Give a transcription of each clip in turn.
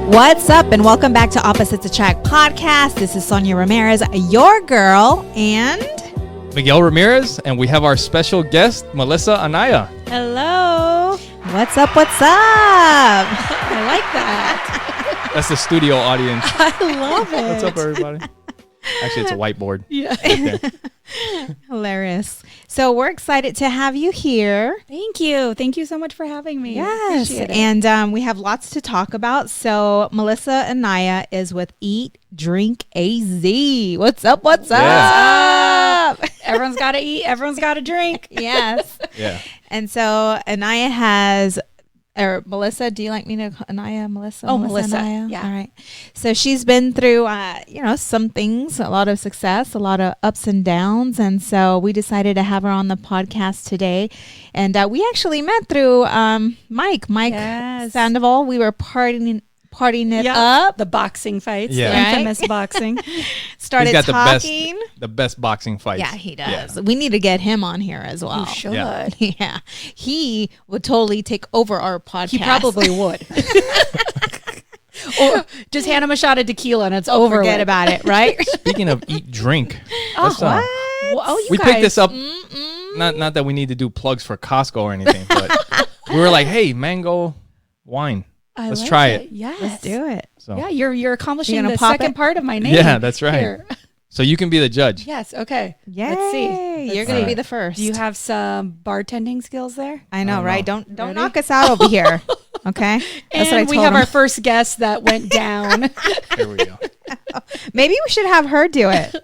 What's up, and welcome back to Opposites Attract podcast. This is Sonja Ramirez, your girl, and Miguel Ramirez, and we have our special guest, Melissa Anaya. Hello. What's up? What's up? I like that. That's the studio audience. I love it. What's up, everybody? Actually, it's a whiteboard. Yeah. Okay. Hilarious. So we're excited to have you here. Thank you. Thank you so much for having me. Yes. And we have lots to talk about. So Melissa Anaya is with Eat, Drink, AZ. What's up? What's up? Everyone's got to eat. Everyone's got to drink. Yes. Yeah. And so Anaya has... Or Melissa, do you like me to Anaya, Melissa? Oh, Melissa. Anaya? Yeah. All right. So she's been through, some things, a lot of success, a lot of ups and downs. And so we decided to have her on the podcast today. And we actually met through Mike yes. Sandoval. We were partying it up. The boxing fights. Yeah. The infamous boxing. Started He's got talking. the best boxing fights. Yeah, he does. Yeah. We need to get him on here as well. You should. Yeah. He would totally take over our podcast. He probably would. Or just hand him a shot of tequila and it's over. Forget about it, right? Speaking of eat, drink. You picked this up. Not that we need to do plugs for Costco or anything, but we were like, hey, mango wine. Let's try it. Yes. Let's do it. So. Yeah, you're accomplishing the second second part of my name. Yeah, that's right. Here. So you can be the judge. Yes. Okay. Yay. Let's see. You're going to be the first. Do you have some bartending skills there? I know, right? Don't knock us out over here. Okay. That's what I told we have our first guest that went down. There we go. Maybe we should have her do it.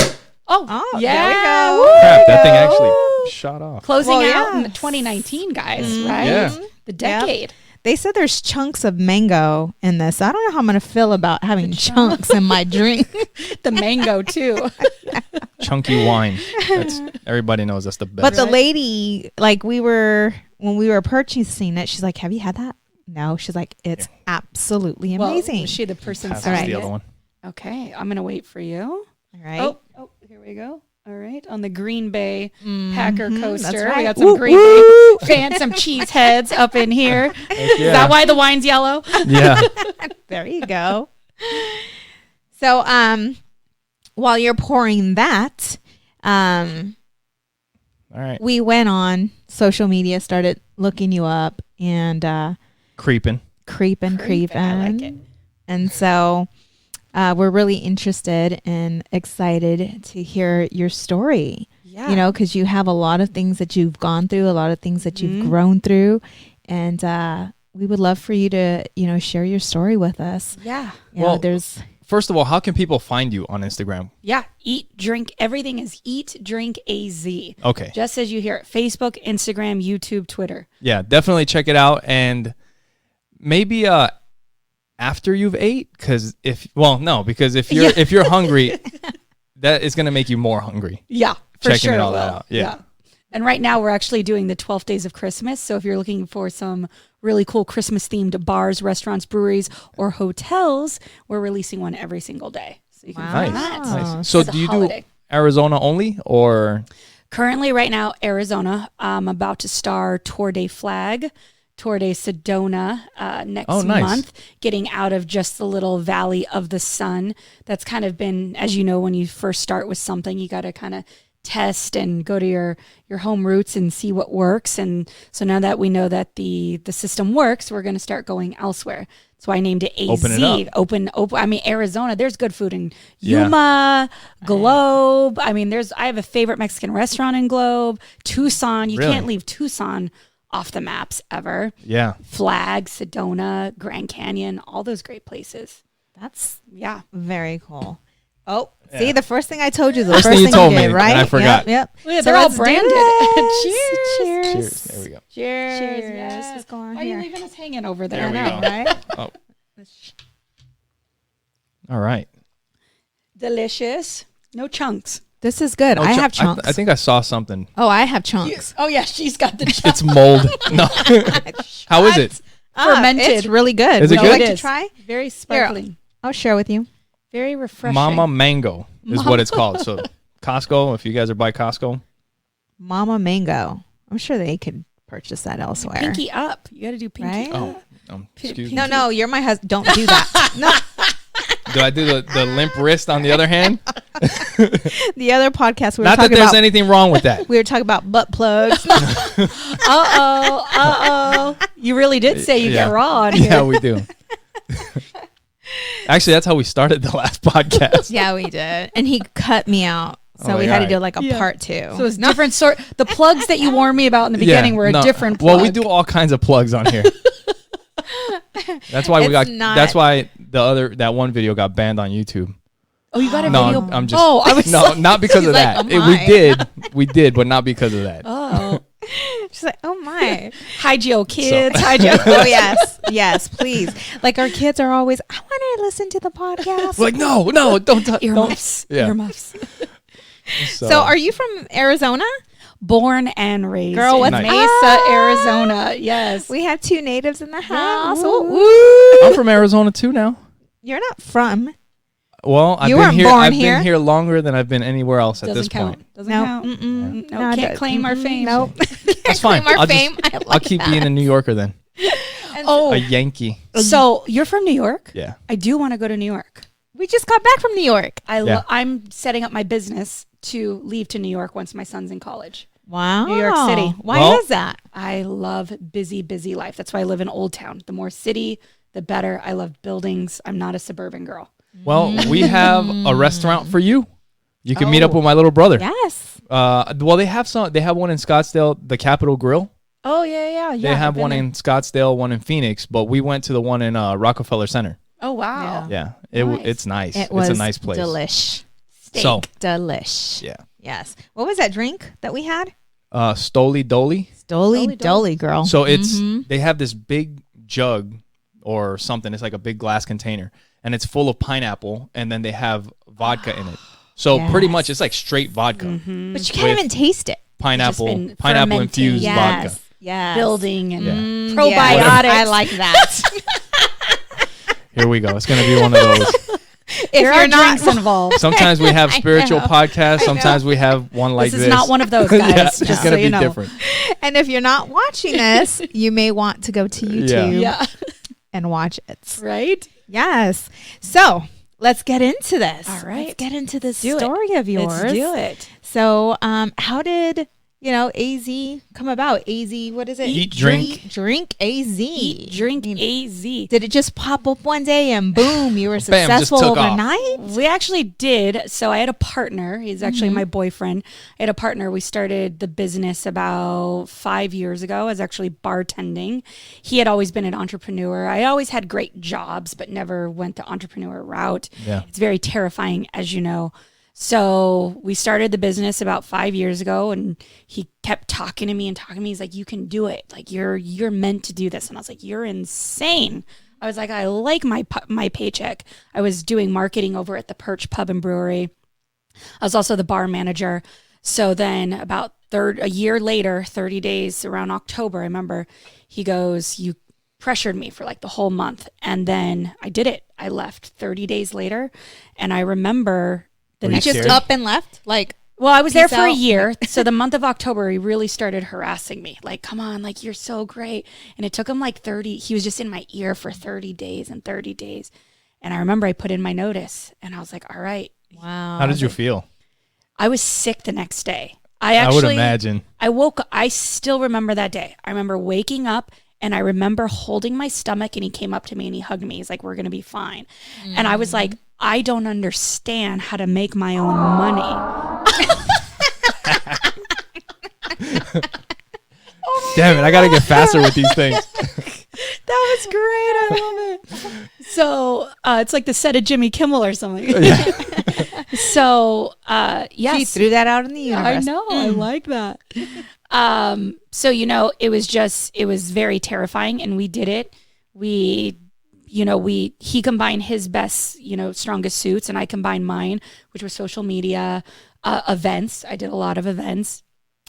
Oh, yeah. There we go. Crap, that thing actually shot off. Closing out in 2019, guys, right? Yeah. The decade. Yep. They said there's chunks of mango in this. I don't know how I'm going to feel about having chunks in my drink. The mango, too. Chunky wine. Everybody knows that's the best. But the lady, when we were purchasing it, she's like, have you had that? No. She's like, it's absolutely amazing. Was she the person selling the other one? Okay. I'm going to wait for you. All right. Oh, here we go. All right, on the Green Bay Packer coaster. That's right. We got some Green Bay fans, some cheese heads up in here. Yeah. Is that why the wine's yellow? Yeah. There you go. So, while you're pouring that, all right, we went on social media, started looking you up, and creeping. I like it. And so. We're really interested and excited to hear your story. Yeah. Because you have a lot of things that you've gone through, a lot of things that you've grown through. And we would love for you to, share your story with us. Yeah. First of all, how can people find you on Instagram? Yeah. Eat, drink. Everything is Eat, Drink, AZ. Okay. Just as you hear it. Facebook, Instagram, YouTube, Twitter. Yeah, definitely check it out. And maybe after you've ate, because if you're hungry, that is going to make you more hungry. Yeah, for checking sure. all that out. Yeah. And right now we're actually doing the 12 Days of Christmas. So if you're looking for some really cool Christmas themed bars, restaurants, breweries, or hotels, we're releasing one every single day. So you can find that. Nice. So do you do Arizona only, or? Currently right now, Arizona. I'm about to star Tour de Flag, Tour de Sedona next month, getting out of just the little valley of the sun. That's kind of been, as you know, when you first start with something, you got to kind of test and go to your home roots and see what works. And so now that we know that the system works, we're going to start going elsewhere. So I named it AZ. Open it up. Open. I mean, Arizona, there's good food in Yuma, Globe. I mean, I have a favorite Mexican restaurant in Globe, Tucson. You can't leave Tucson off the maps ever. Yeah. Flag, Sedona, Grand Canyon, all those great places. That's very cool. Oh, see, the first thing I told you, the first first thing you told you did, me, right? and I forgot. Yep. Yeah, they're all branded. Cheers. There we go. Cheers. Cheers. Yes. Let's go on Why here. are you leaving us hanging over There there? we go. Right? Oh. All right. Delicious. No chunks. This is good. I have chunks. I think I saw something. Oh, I have chunks. Oh, yeah, she's got the chunks. It's mold. No. How is it? Fermented. It's really good. Is it Would good? you like It to is. try? Very sparkling. I'll share with you. Very refreshing. Mama Mango is what it's called. So Costco, if you guys are by Costco. Mama Mango. I'm sure they could purchase that elsewhere. Pinky up. You got to do pinky Right? up. Oh, Excuse me. No, you're my husband. Don't do that. No. Do I do the limp wrist on the other hand? The other podcast we were Not that talking there's about. anything wrong with that. We were talking about butt plugs. You really did say you get raw on here. Yeah, we do. Actually, that's how we started the last podcast. Yeah, we did. And he cut me out. So we had to do like a part 2. So it's different sort. The plugs that you warned me about in the beginning were a different plug. Well, we do all kinds of plugs on here. That's why that's why that one video got banned on YouTube. Oh, you got a No, video? I'm just. Oh, I was no, not because of like, that. oh We did, but not because of that. Oh. She's like, oh my. Hide your kids. Hide your. Oh, yes, please. Like our kids are always, I want to listen to the podcast. Like, no, don't touch. Earmuffs. Yeah. Earmuffs. So are you from Arizona? Born and raised Girl, what's in Mesa, Arizona. Yes. We have 2 natives in the house. Woo. Woo. I'm from Arizona too now. You're not from. Well, You weren't born I've here. been here longer than I've been anywhere else at this count. point. Doesn't No. count. Mm-mm. No, can't claim our fame. Nope. That's fine. Claim our I'll fame. I'll keep being a New Yorker then. Oh, A Yankee. so you're from New York? Yeah. I do want to go to New York. We just got back from New York. Yeah. I'm setting up my business to leave to New York once my son's in college. Wow. New York City. Why is that? I love busy life. That's why I live in Old Town. The more city, the better. I love buildings. I'm not a suburban girl. Well, we have a restaurant for you. You can meet up with my little brother. Yes. Well, they have one in Scottsdale, the Capitol Grill. Oh, yeah. They have one in Scottsdale, one in Phoenix, but we went to the one in Rockefeller Center. Oh, wow. Yeah, Nice. it's nice. It was it's a nice place. Delish. So, Delish. yeah. Yes. What was that drink that we had? Stoli Doli. Stoli Doli, girl. So they have this big jug or something. It's like a big glass container, and it's full of pineapple, and then they have vodka in it. So pretty much it's like straight vodka. But you can't even taste it. Pineapple been infused Yes. vodka. Yes. Building and Yes. probiotics. I like that. Here we go. It's going to be one of those. If There are you're not drinks involved. Sometimes we have spiritual know. podcasts. Sometimes we have one like This this. is not one of those, Yeah, guys. it's just going so to you be know. different. And if you're not watching this, you may want to go to YouTube Yeah. and watch it. Right? Yes. So let's get into this. All right. Let's get into this Do it. story of yours. Let's do it. So, how did AZ come about? AZ, what is it? Eat, drink. Drink AZ. Eat, drink, AZ. Did it just pop up one day and boom, you were Bam, just successful took off. overnight? We actually did. So I had a partner. He's actually my boyfriend. I had a partner. We started the business about 5 years ago. I was actually bartending. He had always been an entrepreneur. I always had great jobs, but never went the entrepreneur route. Yeah. It's very terrifying, as you know. So we started the business about 5 years ago, and he kept talking to me. He's like, you can do it. Like, you're meant to do this. And I was like, you're insane. I was like, I like my paycheck. I was doing marketing over at the Perch Pub and Brewery. I was also the bar manager. So then about a year later, 30 days around October, I remember he goes, you pressured me for like the whole month. And then I did it. I left 30 days later. And I remember the Were you next scared? Just up and left? Like, well, I was there Peace for a out. year. So the month of October, he really started harassing me. Like, come on, like, you're so great. And it took him like 30. He was just in my ear for 30 days and 30 days. And I remember I put in my notice and I was like, all right. wow. How did you feel? I was sick the next day. I would imagine. I still remember that day. I remember waking up and I remember holding my stomach, and he came up to me and he hugged me. He's like, we're going to be fine. And I was like, I don't understand how to make my own money. Damn it, I got to get faster with these things. That was great. I love it. So it's like the set of Jimmy Kimmel or something. So yes. She threw that out in the universe. I know. I like that. So, it was very terrifying, and we did it. He combined his best, strongest suits, and I combined mine, which was social media, events. I did a lot of events.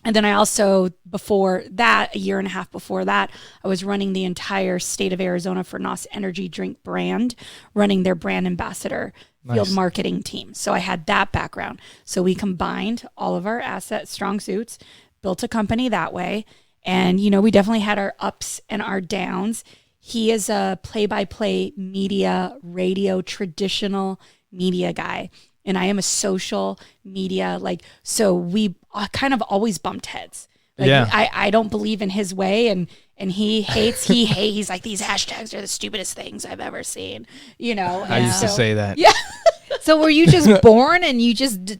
And then I also, before that, a year and a half before that, I was running the entire state of Arizona for NOS Energy Drink brand, running their brand ambassador field marketing team. So I had that background. So we combined all of our assets, strong suits, built a company that way. And, we definitely had our ups and our downs. he is a play-by-play media, radio, traditional media guy. And I am a social media, so we kind of always bumped heads. I don't believe in his way, and he hates, he's like, these hashtags are the stupidest things I've ever seen, I used to say that. Yeah. So were you just born and you just,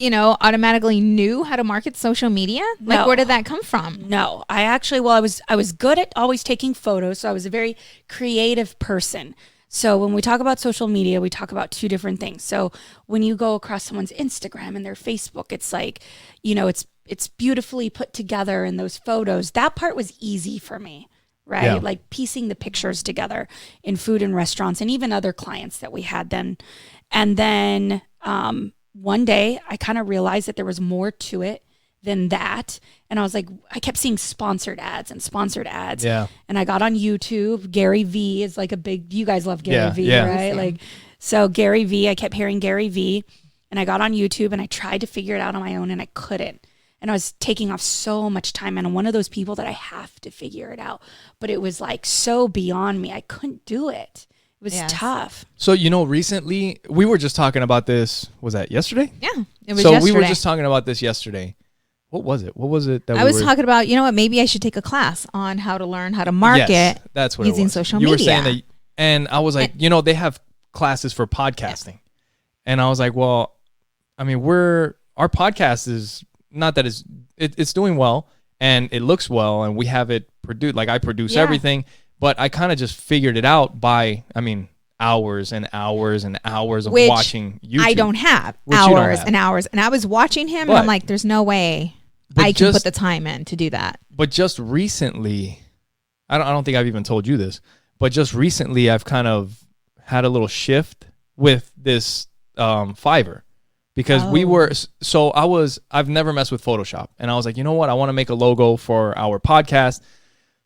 automatically knew how to market social media? Like, where did that come from? No, I actually, I was good at always taking photos. So I was a very creative person. So when we talk about social media, we talk about two different things. So when you go across someone's Instagram and their Facebook, it's like, it's beautifully put together in those photos. That part was easy for me, right? Yeah. Like piecing the pictures together in food and restaurants and even other clients that we had then. And then one day I kind of realized that there was more to it than that. And I was like, I kept seeing sponsored ads. Yeah. And I got on YouTube. Gary V is like a big, you guys love Gary V, yeah. right? So Gary V, I kept hearing Gary V, and I got on YouTube and I tried to figure it out on my own and I couldn't. And I was taking off so much time. And I'm one of those people that I have to figure it out. But it was like so beyond me. I couldn't do it. It was tough. So, recently we were just talking about this. Was that yesterday? Yeah, it was so yesterday. We were just talking about this yesterday. What was it? That I was talking about, maybe I should take a class on how to learn how to market that's what using social media. media. You were saying that, and I was like, they have classes for podcasting. Yeah. And I was like, well, I mean, our podcast is not that it's doing well and it looks well and we have it produced. Like I produce everything, but I kind of just figured it out by, hours and hours and hours of watching YouTube. I don't have hours and hours. And I was watching him and I'm like, there's no way I can put the time in to do that. But just recently, I don't think I've even told you this, but just recently I've kind of had a little shift with this Fiverr. Because I've never messed with Photoshop. And I was like, you know what? I want to make a logo for our podcast.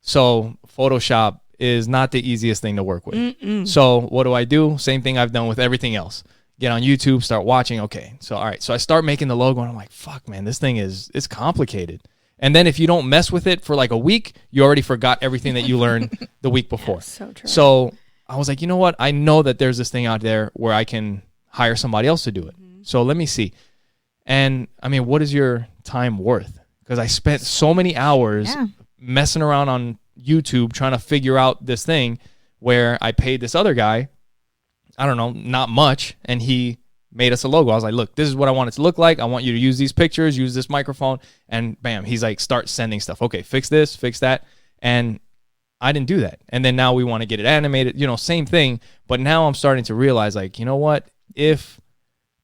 So Photoshop is not the easiest thing to work with. Mm-mm. So what do? Same thing I've done with everything else. Get on YouTube, start watching. Okay. So, all right. So I start making the logo and I'm like, fuck, man, this thing it's complicated. And then if you don't mess with it for like a week, you already forgot everything that you learned the week before. So true. So I was like, you know what? I know that there's this thing out there where I can hire somebody else to do it. So let me see. And what is your time worth? Because I spent so many hours messing around on YouTube trying to figure out this thing where I paid this other guy, I don't know, not much. And he made us a logo. I was like, look, this is what I want it to look like. I want you to use these pictures, use this microphone. And bam, he's like, start sending stuff. Okay, fix this, fix that. And I didn't do that. And then now we want to get it animated, same thing. But now I'm starting to realize like, you know what? If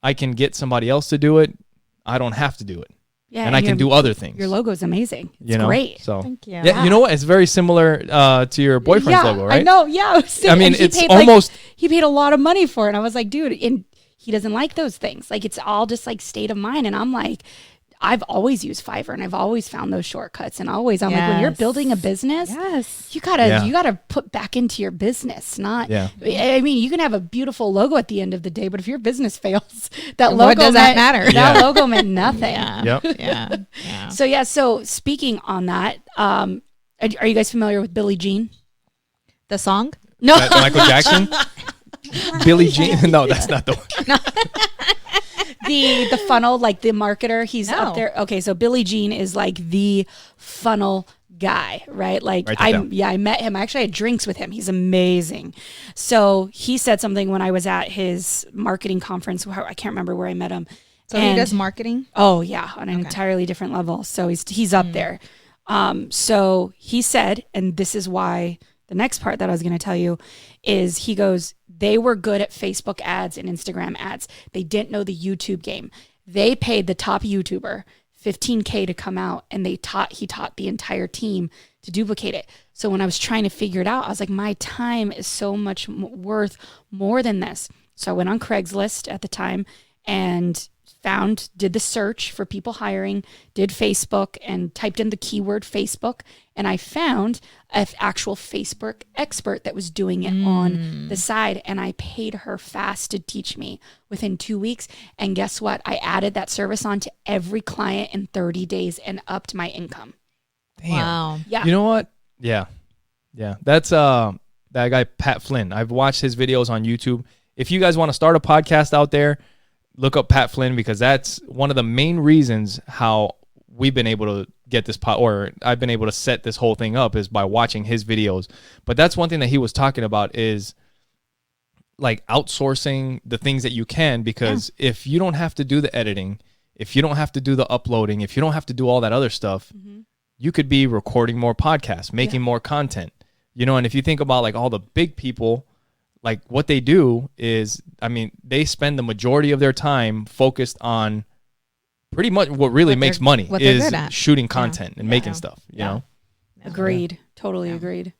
I can get somebody else to do it, I don't have to do it. Yeah, and I can do other things. Your logo is amazing. It's great. So thank you. Yeah, you know what? It's very similar to your boyfriend's logo, right? I know. Yeah. It's almost. He paid a lot of money for it. And I was like, dude, and he doesn't like those things. Like it's all just like state of mind. And I'm like, I've always used Fiverr and I've always found those shortcuts. And I'm like, when you're building a business, you gotta put back into your business. You can have a beautiful logo at the end of the day, but if your business fails, that logo does that matter? That logo meant nothing. Yeah. So speaking on that, are you guys familiar with Billie Jean? The song? No. Michael Jackson? Billie Jean? No, that's not the one. The funnel, like the marketer, he's up there. Okay, so Billie Jean is like the funnel guy, right? Like I met him. I actually had drinks with him. He's amazing. So he said something when I was at his marketing conference. I can't remember where I met him. So he does marketing? Oh yeah, on an entirely different level. So he's up there. So he said, and this is why the next part that I was going to tell you is he goes, they were good at Facebook ads and Instagram ads. They didn't know the YouTube game. They paid the top YouTuber $15K to come out and he taught the entire team to duplicate it. So when I was trying to figure it out, I was like, my time is so much worth more than this. So I went on Craigslist at the time and did the search for people hiring, did Facebook and typed in the keyword Facebook. And I found an actual Facebook expert that was doing it on the side. And I paid her fast to teach me within 2 weeks. And guess what? I added that service on to every client in 30 days and upped my income. Damn. Wow. Yeah. You know what? Yeah. Yeah. That's, that guy, Pat Flynn. I've watched his videos on YouTube. If you guys want to start a podcast out there, look up Pat Flynn, because that's one of the main reasons how we've been able to get this or I've been able to set this whole thing up, is by watching his videos. But that's one thing that he was talking about, is like outsourcing the things that you can, because if you don't have to do the editing, if you don't have to do the uploading, if you don't have to do all that other stuff, you could be recording more podcasts, making more content, you know. And if you think about like all the big people, like what they do is, I mean, they spend the majority of their time focused on pretty much what really makes money is shooting content and making stuff, you know? Agreed. Totally agreed.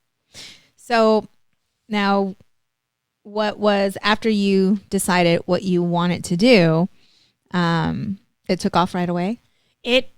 So now what was, after you decided what you wanted to do, it took off right away?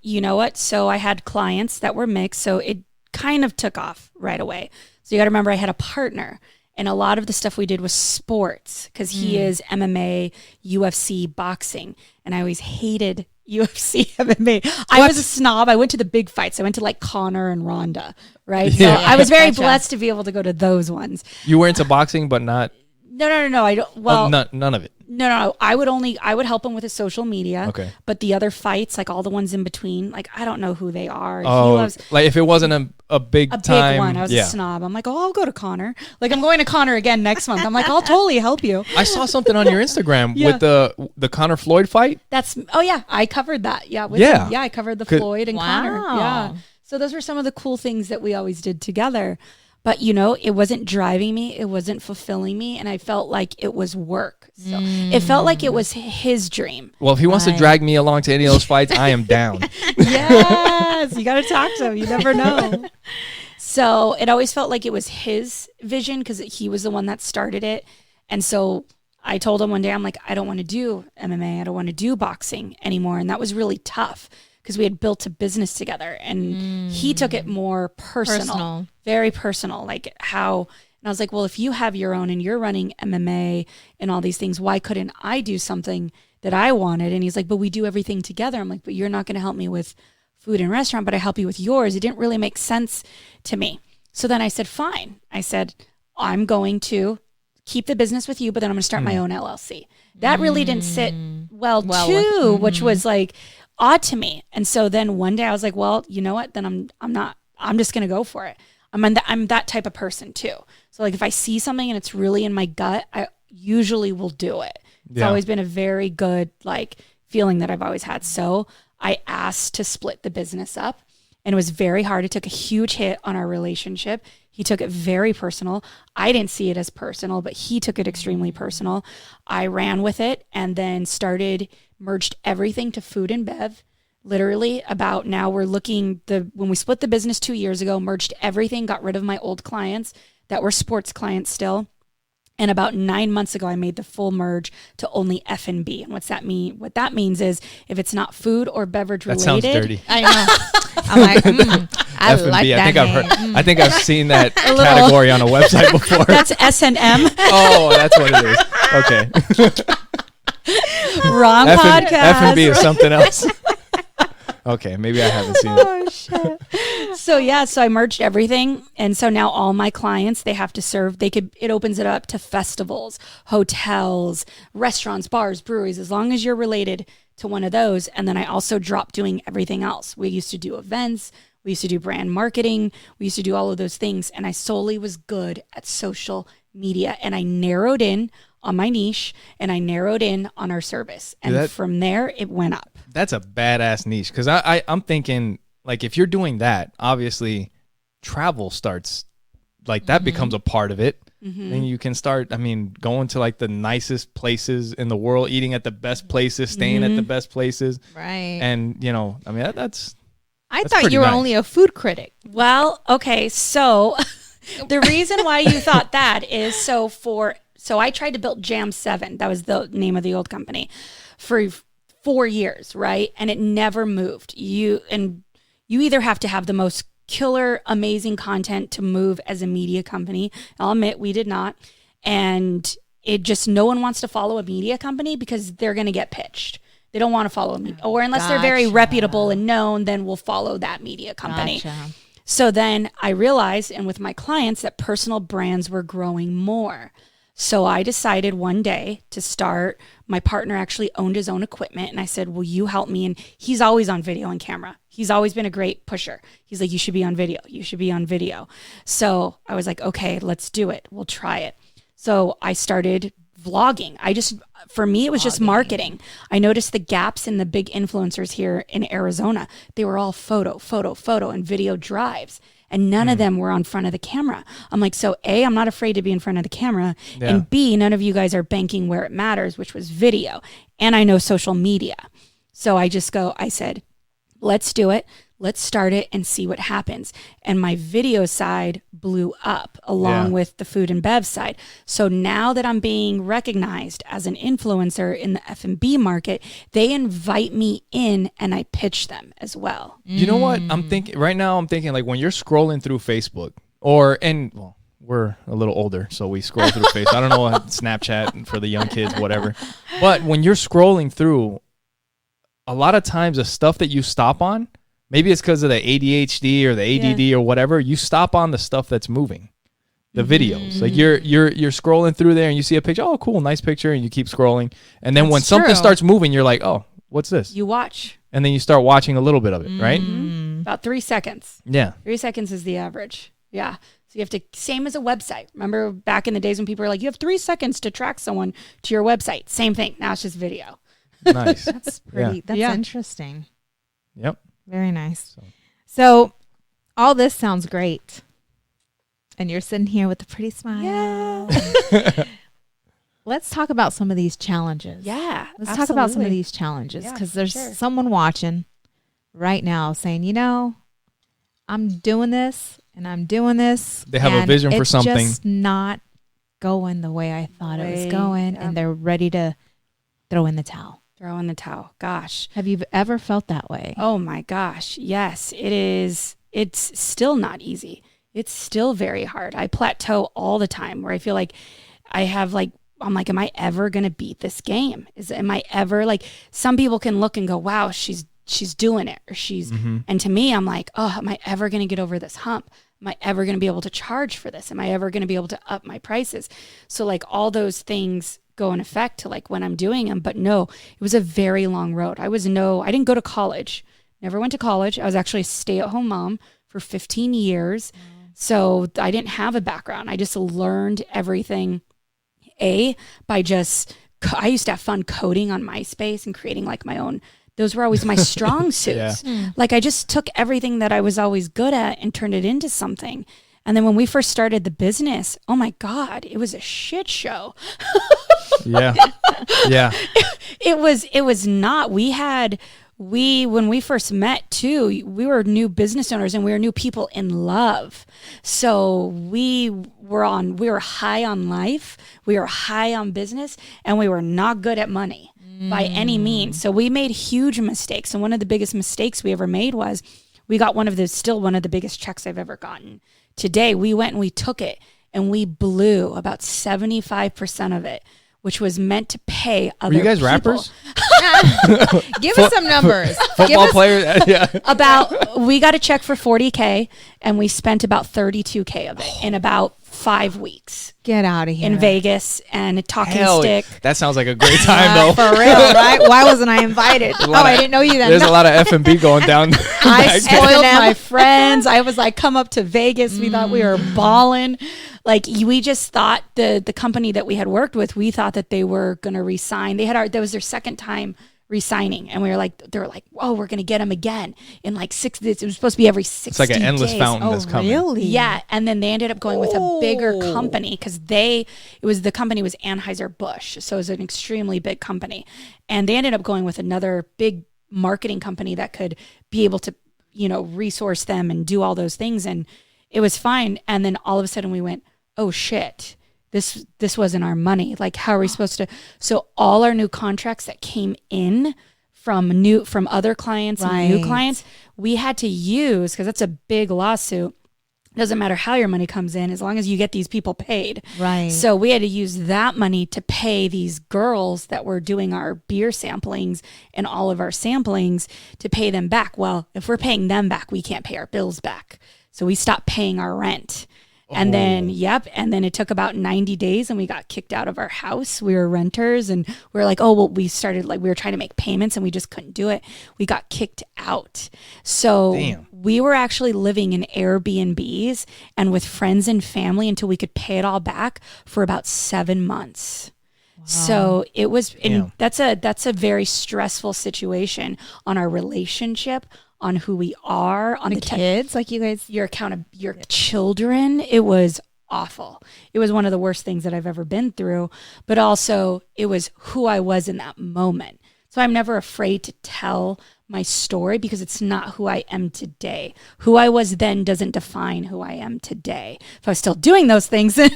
You know what? So I had clients that were mixed, so it kind of took off right away. So you got to remember, I had a partner. And a lot of the stuff we did was sports, because he is MMA, UFC, boxing. And I always hated UFC, MMA. I was a snob. I went to the big fights. I went to like Conor and Ronda, right? So I was very blessed to be able to go to those ones. You were into boxing, but not... No. I don't. Well, none of it. No. I would help him with his social media. Okay. But the other fights, like all the ones in between, like I don't know who they are. Oh, like if it wasn't a big time, big one. I was a snob. I'm like, oh, I'll go to Conor. Like I'm going to Conor again next month. I'm like, I'll totally help you. I saw something on your Instagram with the Conor Floyd fight. I covered that. Yeah. I covered the Floyd and Conor. Yeah. So those were some of the cool things that we always did together. But, you know, it wasn't driving me. It wasn't fulfilling me. And I felt like it was work. So it felt like it was his dream. Well, if he wants to drag me along to any of those fights, I am down. Yes. You got to talk to him. You never know. So it always felt like it was his vision, because he was the one that started it. And so I told him one day, I'm like, I don't want to do MMA. I don't want to do boxing anymore. And that was really tough, because we had built a business together, and he took it more personal, very personal, like how, and I was like, well, if you have your own and you're running MMA and all these things, why couldn't I do something that I wanted? And he's like, but we do everything together. I'm like, but you're not going to help me with food and restaurant, but I help you with yours. It didn't really make sense to me. So then I said, fine. I said, I'm going to keep the business with you, but then I'm going to start my own LLC. That really didn't sit well too, which was like odd to me. And so then one day I was like, well, you know what? Then I'm just going to go for it. I'm that type of person too. So like if I see something and it's really in my gut, I usually will do it. It's always been a very good like feeling that I've always had. So I asked to split the business up, and it was very hard. It took a huge hit on our relationship. He took it very personal. I didn't see it as personal, but he took it extremely personal. I ran with it and then merged everything to food and bev. Literally about now we're looking, when we split the business 2 years ago, merged everything, got rid of my old clients that were sports clients still. And about 9 months ago, I made the full merge to only F&B. And what's that mean? What that means is if it's not food or beverage related. That sounds dirty. I know. I'm like, I F&B. like that name. I think I've seen that category on a website before. That's S&M. Oh, that's what it is. Okay. Wrong podcast. F&B is something else. Okay, maybe I haven't seen it. Oh, shit. So I merged everything. And so now all my clients, they have to serve, it opens it up to festivals, hotels, restaurants, bars, breweries, as long as you're related to one of those. And then I also dropped doing everything else. We used to do events. We used to do brand marketing. We used to do all of those things. And I solely was good at social media. And I narrowed in on my niche, and I narrowed in on our service. And from there, it went up. That's a badass niche, because I'm thinking, like, if you're doing that, obviously travel starts, like, that becomes a part of it. And you can start, going to, like, the nicest places in the world, eating at the best places, staying at the best places. Right. And, that's I thought you were only a food critic. Well, okay, so the reason why you thought that is so I tried to build Jam 7. That was the name of the old company for 4 years, right? And it never moved. You either have to have the most killer, amazing content to move as a media company. I'll admit we did not. And no one wants to follow a media company because they're going to get pitched. They don't want to follow me. Or unless they're very reputable and known, then we'll follow that media company. Gotcha. So then I realized, and with my clients, that personal brands were growing more. So I decided one day to start. My partner actually owned his own equipment, and I said, will you help me? And he's always on video and camera. He's always been a great pusher. He's like, you should be on video. You should be on video. So I was like, okay, let's do it. We'll try it. So I started vlogging. For me, it was just marketing. I noticed the gaps in the big influencers here in Arizona. They were all photo, and video drives. And none of them were on front of the camera. I'm like, so A, I'm not afraid to be in front of the camera. Yeah. And B, none of you guys are banking where it matters, which was video. And I know social media. So I said, let's do it. Let's start it and see what happens. And my video side blew up along with the food and bev side. So now that I'm being recognized as an influencer in the F&B market, they invite me in and I pitch them as well. You know what? I'm thinking like when you're scrolling through Facebook we're a little older, so we scroll through Facebook. I don't know Snapchat for the young kids, whatever. But when you're scrolling through, a lot of times the stuff that you stop on, maybe it's because of the ADHD or the ADD or whatever. You stop on the stuff that's moving, the videos. Like you're scrolling through there and you see a picture. Oh, cool, nice picture, and you keep scrolling. And then when something starts moving, you're like, oh, what's this? You watch, and then you start watching a little bit of it, right? About 3 seconds. Yeah, 3 seconds is the average. Yeah. So you have to, same as a website. Remember back in the days when people were like, you have 3 seconds to track someone to your website. Same thing. Now it's just video. Nice. That's pretty. Yeah. That's interesting. Yep. Very nice. So all this sounds great. And you're sitting here with a pretty smile. Yeah. Let's talk about some of these challenges. Yeah. Let's talk about some of these challenges because there's someone watching right now saying, I'm doing this and I'm doing this. They have a vision for something. It's just not going the way I thought it was going, and they're ready to throw in the towel. Throw in the towel. Gosh. Have you ever felt that way? Oh my gosh. Yes, it is. It's still not easy. It's still very hard. I plateau all the time where I feel like I'm like, am I ever going to beat this game? Am I ever like, some people can look and go, wow, she's doing it, or and to me, I'm like, oh, am I ever going to get over this hump? Am I ever going to be able to charge for this? Am I ever going to be able to up my prices? So like all those things go in effect to like when I'm doing them. But no, it was a very long road. I didn't go to college, never went to college. I was actually a stay-at-home mom for 15 years. So I didn't have a background. I just learned everything I used to have fun coding on MySpace and creating like my own. Those were always my strong suits. Like I just took everything that I was always good at and turned it into something. And then when we first started the business, oh my God, it was a shit show. Yeah. It was not. When we first met too, we were new business owners and we were new people in love. So we were high on life, we were high on business, and we were not good at money by any means. So we made huge mistakes. And one of the biggest mistakes we ever made was we got still one of the biggest checks I've ever gotten. Today, we went and we took it and we blew about 75% of it, which was meant to pay other people. Were you guys rappers? Give us some numbers. Football players? Yeah. We got a check for $40K and we spent about $32K of it in about 5 weeks. Get out of here. In Vegas and a talking stick. That sounds like a great time though. For real, right? Why wasn't I invited? I didn't know you then. There's a lot of F&B going down. I spoiled my friends. I was like, come up to Vegas. We thought we were balling. Like we just thought the company that we had worked with, we thought that they were going to resign. That was their second time resigning, and they were like, oh, we're going to get them again in like 6 days. It was supposed to be every 60 days. It's like an endless fountain that's coming. Really? Yeah, and then they ended up going with a bigger company because the company was Anheuser-Busch, so it was an extremely big company, and they ended up going with another big marketing company that could be able to, resource them and do all those things, and it was fine. And then all of a sudden we went, oh shit, this wasn't our money. Like, how are we supposed to? So all our new contracts that came in from other clients and new clients, we had to use, because that's a big lawsuit. It doesn't matter how your money comes in, as long as you get these people paid. Right. So we had to use that money to pay these girls that were doing our beer samplings and all of our samplings to pay them back. Well, if we're paying them back, we can't pay our bills back. So we stopped paying our rent. And then, and then it took about 90 days and we got kicked out of our house. We were renters and we were like, oh, well, we started like, we were trying to make payments and we just couldn't do it. We got kicked out. So we were actually living in Airbnbs and with friends and family until we could pay it all back for about 7 months. Wow. So it was, and that's a very stressful situation on our relationship, on who we are, on the kids, like you guys, your children. It was awful. It was one of the worst things that I've ever been through, but also it was who I was in that moment. So I'm never afraid to tell my story because it's not who I am today. Who I was then doesn't define who I am today. If I was still doing those things, then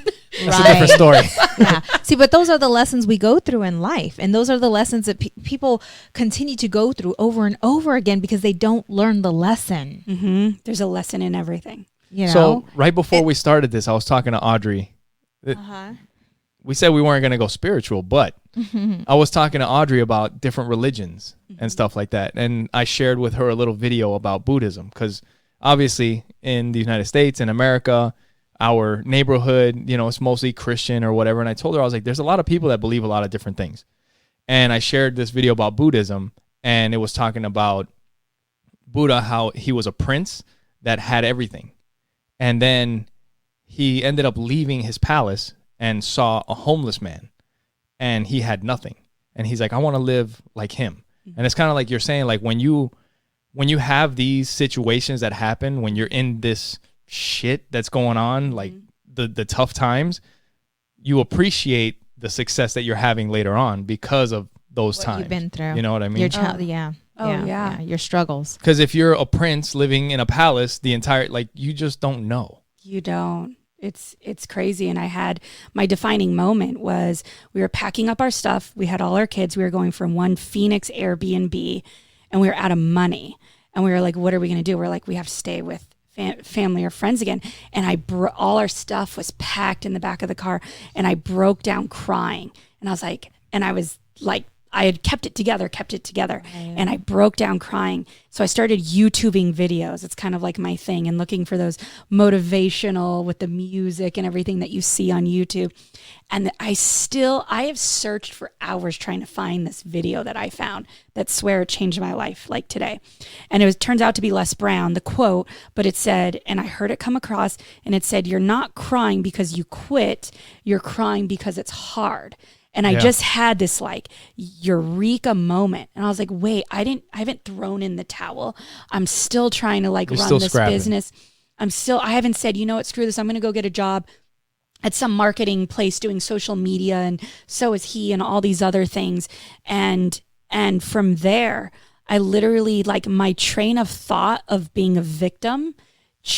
that's a different story. Yeah. See, but those are the lessons we go through in life. And those are the lessons that people continue to go through over and over again because they don't learn the lesson. Mm-hmm. There's a lesson in everything. You know? So right before we started this, I was talking to Audrey. We said we weren't going to go spiritual, but I was talking to Audrey about different religions and stuff like that. And I shared with her a little video about Buddhism because obviously in the United States, in America, our neighborhood, you know, it's mostly Christian or whatever. And I told her, I was like, there's a lot of people that believe a lot of different things. And I shared this video about Buddhism, and it was talking about Buddha, how he was a prince that had everything. And then he ended up leaving his palace and saw a homeless man and he had nothing. And he's like, I want to live like him. And it's kind of like you're saying, like when you have these situations that happen, when you're in this shit that's going on, like the tough times, you appreciate the success that you're having later on because of those times you've been through. You know what I mean? Your child, your struggles. Because if you're a prince living in a palace, the entire, like, you just don't know. You don't. It's crazy. And I had my defining moment was we were packing up our stuff. We had all our kids. We were going from one Phoenix Airbnb and we were out of money. And we were like, what are we going to do? We're like, we have to stay with family or friends again. And all our stuff was packed in the back of the car and I broke down crying. And I was like, I had kept it together. And I broke down crying. So I started YouTubing videos. It's kind of like my thing, and looking for those motivational with the music and everything that you see on YouTube. And I have searched for hours trying to find this video that I found that swear it changed my life, like today. And turns out to be Les Brown, the quote, but it said, and I heard it come across, and it said, you're not crying because you quit. You're crying because it's hard. And I just had this like eureka moment. And I was like, wait, I haven't thrown in the towel. I'm still trying to run this business. I haven't said, you know what, screw this. I'm going to go get a job at some marketing place doing social media. And so is he and all these other things. And from there, I literally, like, my train of thought of being a victim,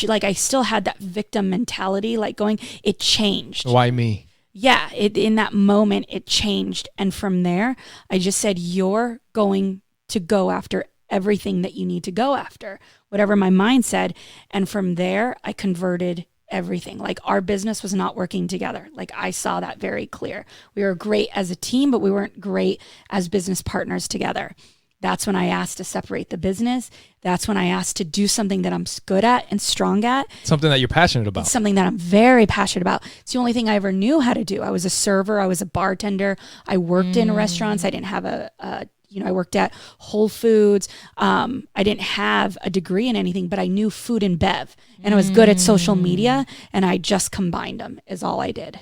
I still had that victim mentality, like going, it changed. Why me? Yeah, in that moment, it changed. And from there, I just said, you're going to go after everything that you need to go after, whatever my mind said. And from there, I converted everything. Like, our business was not working together. Like, I saw that very clear. We were great as a team, but we weren't great as business partners together. That's when I asked to separate the business. That's when I asked to do something that I'm good at and strong at. Something that you're passionate about. It's something that I'm very passionate about. It's the only thing I ever knew how to do. I was a server. I was a bartender. I worked in restaurants. I didn't have I worked at Whole Foods. I didn't have a degree in anything, but I knew food and bev. And I was good at social media. And I just combined them is all I did.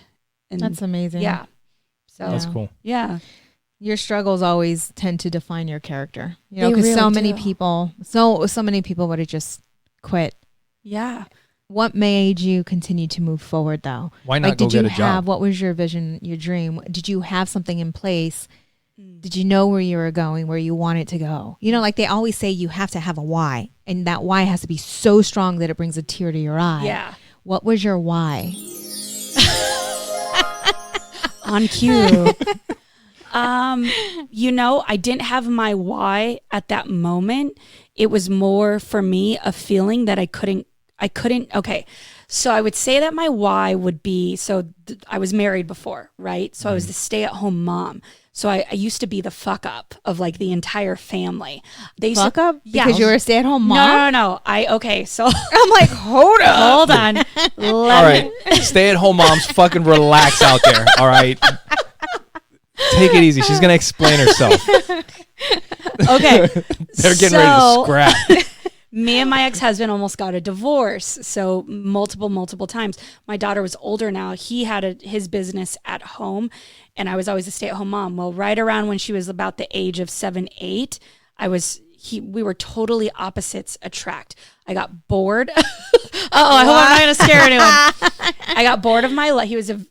And that's amazing. Yeah. So that's cool. Yeah. Your struggles always tend to define your character, you know, because so many people would have just quit. Yeah. What made you continue to move forward, though? Why not go get a job? What was your vision, your dream? Did you have something in place? Did you know where you were going, where you wanted to go? You know, like they always say, you have to have a why, and that why has to be so strong that it brings a tear to your eye. Yeah. What was your why? On cue. I didn't have my why at that moment. It was more for me a feeling that I couldn't. Okay. So I would say that my why would be, I was married before, right? So I was the stay-at-home mom. So I used to be the fuck up of like the entire family. They fuck up? Yeah. Because you were a stay-at-home mom? No. Okay, so I'm like, hold on. All right, stay-at-home moms, fucking relax out there. All right, take it easy. She's gonna explain herself. Okay, they're getting ready to scrap. Me and my ex-husband almost got a divorce. So multiple times. My daughter was older now. He had his business at home, and I was always a stay-at-home mom. Well, right around when she was about the age of 7, 8, we were totally opposites attract. I got bored. I hope I'm not going to scare anyone. I got bored of my life.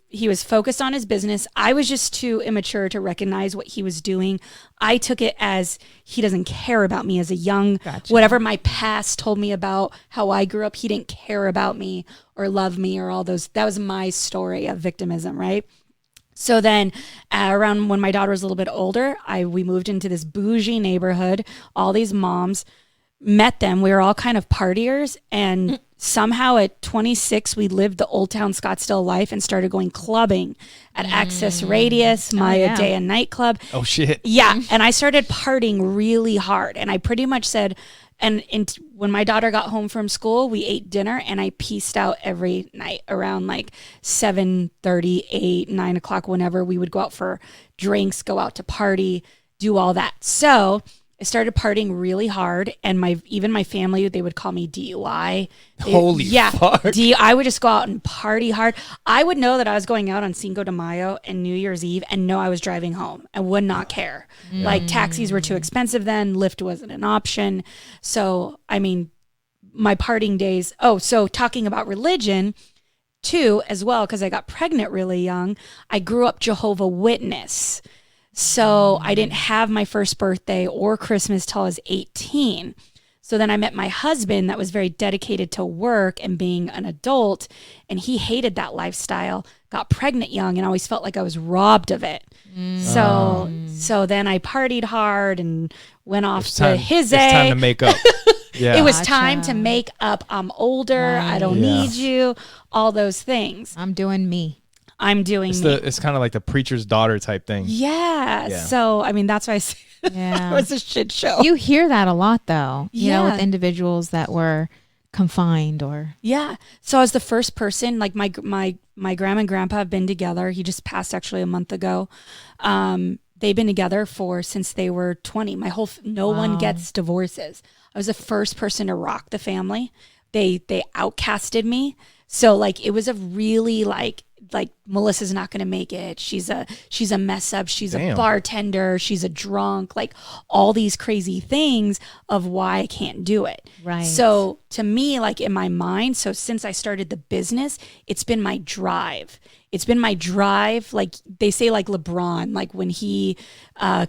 He was focused on his business. I was just too immature to recognize what he was doing. I took it as he doesn't care about me as a young, whatever my past told me about how I grew up. He didn't care about me or love me or all those. That was my story of victimism, right? So then around when my daughter was a little bit older, we moved into this bougie neighborhood, all these moms, met them. We were all kind of partiers, and somehow at 26, we lived the Old Town Scottsdale life and started going clubbing at Access Radius, Maya Day and Nightclub. Oh, shit. Yeah, and I started partying really hard, and I pretty much said, when my daughter got home from school, we ate dinner, and I pieced out every night around like 7:30, 8, 9 o'clock, whenever we would go out for drinks, go out to party, do all that. So I started partying really hard, and even my family, they would call me DUI. Holy fuck. I would just go out and party hard. I would know that I was going out on Cinco de Mayo and New Year's Eve and know I was driving home. I would not care. Like, taxis were too expensive then. Lyft wasn't an option. So, I mean, my partying days. Oh, so talking about religion too, as well, because I got pregnant really young. I grew up Jehovah's Witness. So I didn't have my first birthday or Christmas till I was 18. So then I met my husband that was very dedicated to work and being an adult, and he hated that lifestyle, got pregnant young, and always felt like I was robbed of it. So then I partied hard and went off to his It's time to make up. Yeah. It was time to make up. I'm older. Right. I don't need you. All those things. I'm doing me. It's kind of like the preacher's daughter type thing. Yeah. So, I mean, that's why I say it was a shit show. You hear that a lot, though, you know, with individuals that were confined or. Yeah. So I was the first person, like my grandma and grandpa have been together. He just passed actually a month ago. They've been together since they were 20. No one gets divorces. I was the first person to rock the family. They outcasted me. So like, it was a really like Melissa's not going to make it. She's a mess up. She's a bartender. She's a drunk, like all these crazy things of why I can't do it. Right. So to me, like in my mind, so since I started the business, it's been my drive. It's been my drive. Like they say, like LeBron, like when he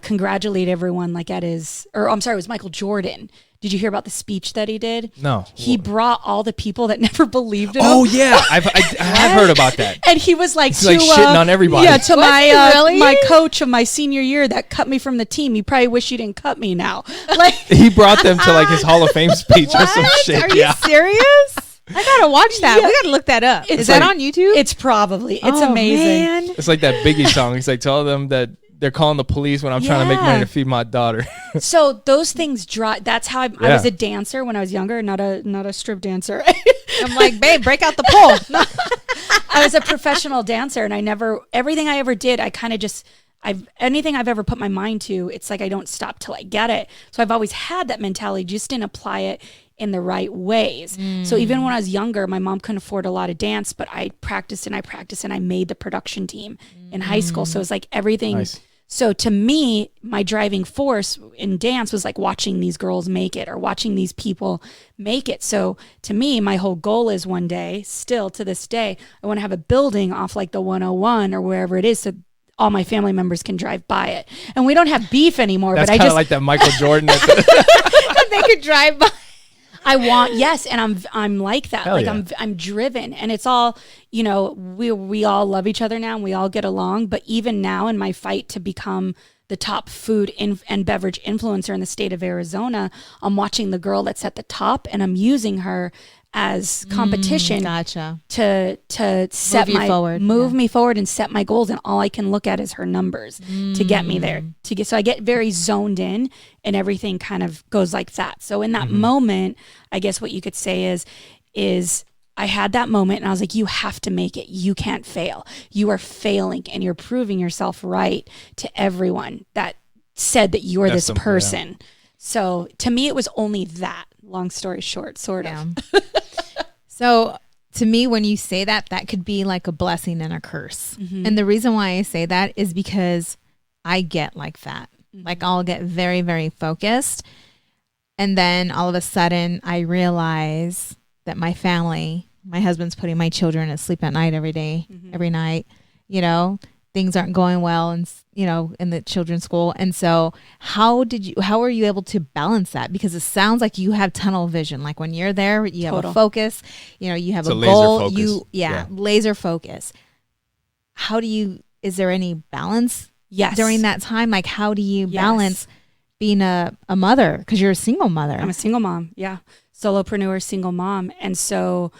congratulated everyone, like it was Michael Jordan. Did you hear about the speech that he did? No. He brought all the people that never believed in him. Oh yeah, I have heard about that. And he was like, he's like shitting on everybody. Yeah, to my coach of my senior year that cut me from the team. You probably wish you didn't cut me now. Like he brought them to like his Hall of Fame speech or some shit. Are you serious? I gotta watch that. We gotta look that up. Is that on YouTube? It's probably. It's amazing. Man. It's like that Biggie song. He's like, tell them that they're calling the police when I'm trying to make money to feed my daughter. So those things drive. That's how I was a dancer when I was younger, not a strip dancer. I'm like, babe, break out the pole. I was a professional dancer, and everything I ever did, I kind of just, anything I've ever put my mind to, it's like I don't stop till I get it. So I've always had that mentality, just didn't apply it in the right ways. So even when I was younger, my mom couldn't afford a lot of dance, but I practiced and I made the production team in high school. So it was like everything. Nice. So to me, my driving force in dance was like watching these girls make it or watching these people make it. So to me, my whole goal is one day, still to this day, I want to have a building off like the 101 or wherever it is, so all my family members can drive by it. And we don't have beef anymore. That's but kind of like that Michael Jordan. They could drive by. I want, yes, and I'm like that. Hell like yeah. I'm driven, and it's all, you know, we all love each other now and we all get along. But even now in my fight to become the top food and beverage influencer in the state of Arizona, I'm watching the girl that's at the top and I'm using her as competition to set move me forward and set my goals, and all I can look at is her numbers to get me there. So I get very zoned in, and everything kind of goes like that. So in that moment, I guess what you could say is I had that moment, and I was like, you have to make it. You can't fail. You are failing, and you're proving yourself right to everyone that said that you're this person. Yeah. So to me, it was only that. Long story short, sort of. So to me, when you say that, that could be like a blessing and a curse. And the reason why I say that is because I get like that. Like I'll get very, very focused. And then all of a sudden I realize that my family, my husband's putting my children to sleep at night every day, every night, you know, things aren't going well and, you know, in the children's school. And so how are you able to balance that? Because it sounds like you have tunnel vision. Like when you're there, you have a focus, you know, you have a goal, laser focus. Is there any balance during that time? Like how do you balance being a mother? Because you're a single mother. I'm a single mom. Yeah. Solopreneur, single mom. And so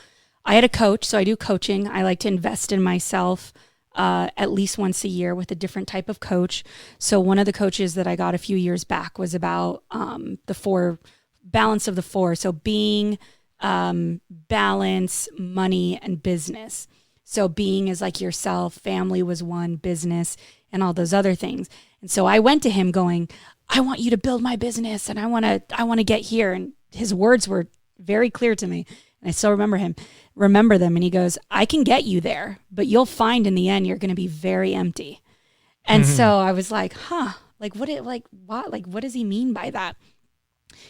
I had a coach. So I do coaching. I like to invest in myself at least once a year with a different type of coach. So one of the coaches that I got a few years back was about the balance of the four. So being, balance, money, and business. So being is like yourself, family was one, business, and all those other things. And so I went to him going, I want you to build my business, and I want to get here. And his words were very clear to me. And I still remember them. And he goes, I can get you there, but you'll find in the end, you're going to be very empty. And so I was like, what does he mean by that?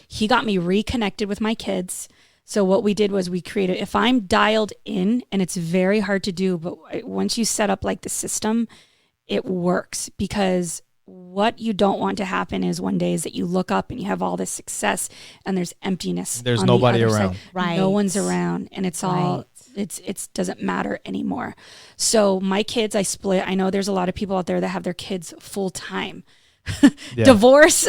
He got me reconnected with my kids. So what we did was we created, if I'm dialed in, and it's very hard to do, but once you set up like the system, it works, because what you don't want to happen is one day is that you look up and you have all this success and there's emptiness. There's nobody around. Right. No one's around, and it's all, it doesn't matter anymore. So my kids, I split. I know there's a lot of people out there that have their kids full time. Divorce.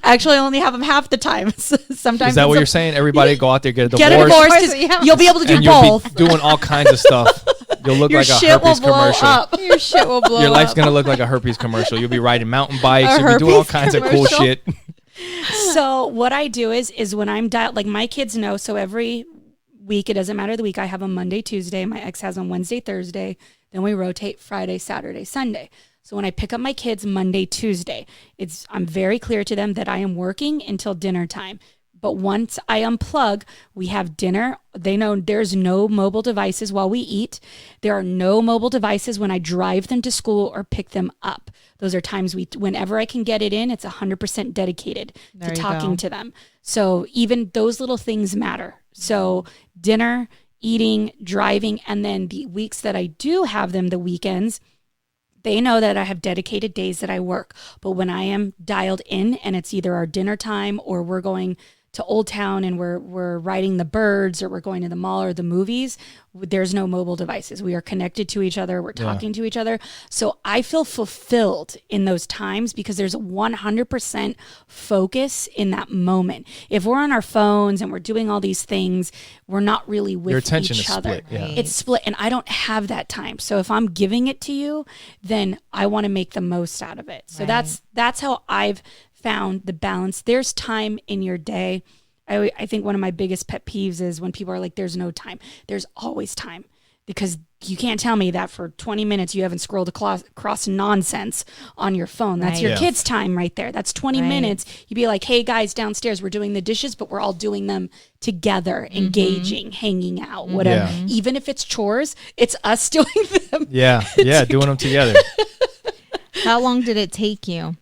Actually, I only have them half the time. Sometimes is that what you're saying? Everybody go out there, get a divorce. Get a divorce. You'll be able to do both. You'll be doing all kinds of stuff. You'll look like a herpes commercial. Your shit will blow up. Your life's gonna look like a herpes commercial. You'll be riding mountain bikes. You'll be doing all kinds of cool shit. So what I do is when I'm dialed, like my kids know. So every week, it doesn't matter the week. I have a Monday, Tuesday. My ex has on Wednesday, Thursday. Then we rotate Friday, Saturday, Sunday. So when I pick up my kids Monday, Tuesday, I'm very clear to them that I am working until dinner time. But once I unplug, we have dinner. They know there's no mobile devices while we eat. There are no mobile devices when I drive them to school or pick them up. Those are times whenever I can get it in, it's 100% dedicated to talking to them. So even those little things matter. So dinner, eating, driving, and then the weeks that I do have them, the weekends, they know that I have dedicated days that I work. But when I am dialed in and it's either our dinner time or we're going to Old Town and we're riding the birds or we're going to the mall or the movies, there's no mobile devices. We are connected to each other. We're talking to each other. So I feel fulfilled in those times because there's 100% focus in that moment. If we're on our phones and we're doing all these things, we're not really with your attention each is other. Split, yeah. It's split, and I don't have that time. So if I'm giving it to you, then I want to make the most out of it. So that's how I've found the balance. There's time in your day. I think one of my biggest pet peeves is when people are like, there's no time. There's always time, because you can't tell me that for 20 minutes you haven't scrolled across nonsense on your phone. That's your kids' time right there. That's 20 minutes. You'd be like, hey guys, downstairs, we're doing the dishes, but we're all doing them together, engaging, hanging out, whatever. Yeah. Even if it's chores, it's us doing them. Yeah, doing them together. How long did it take you?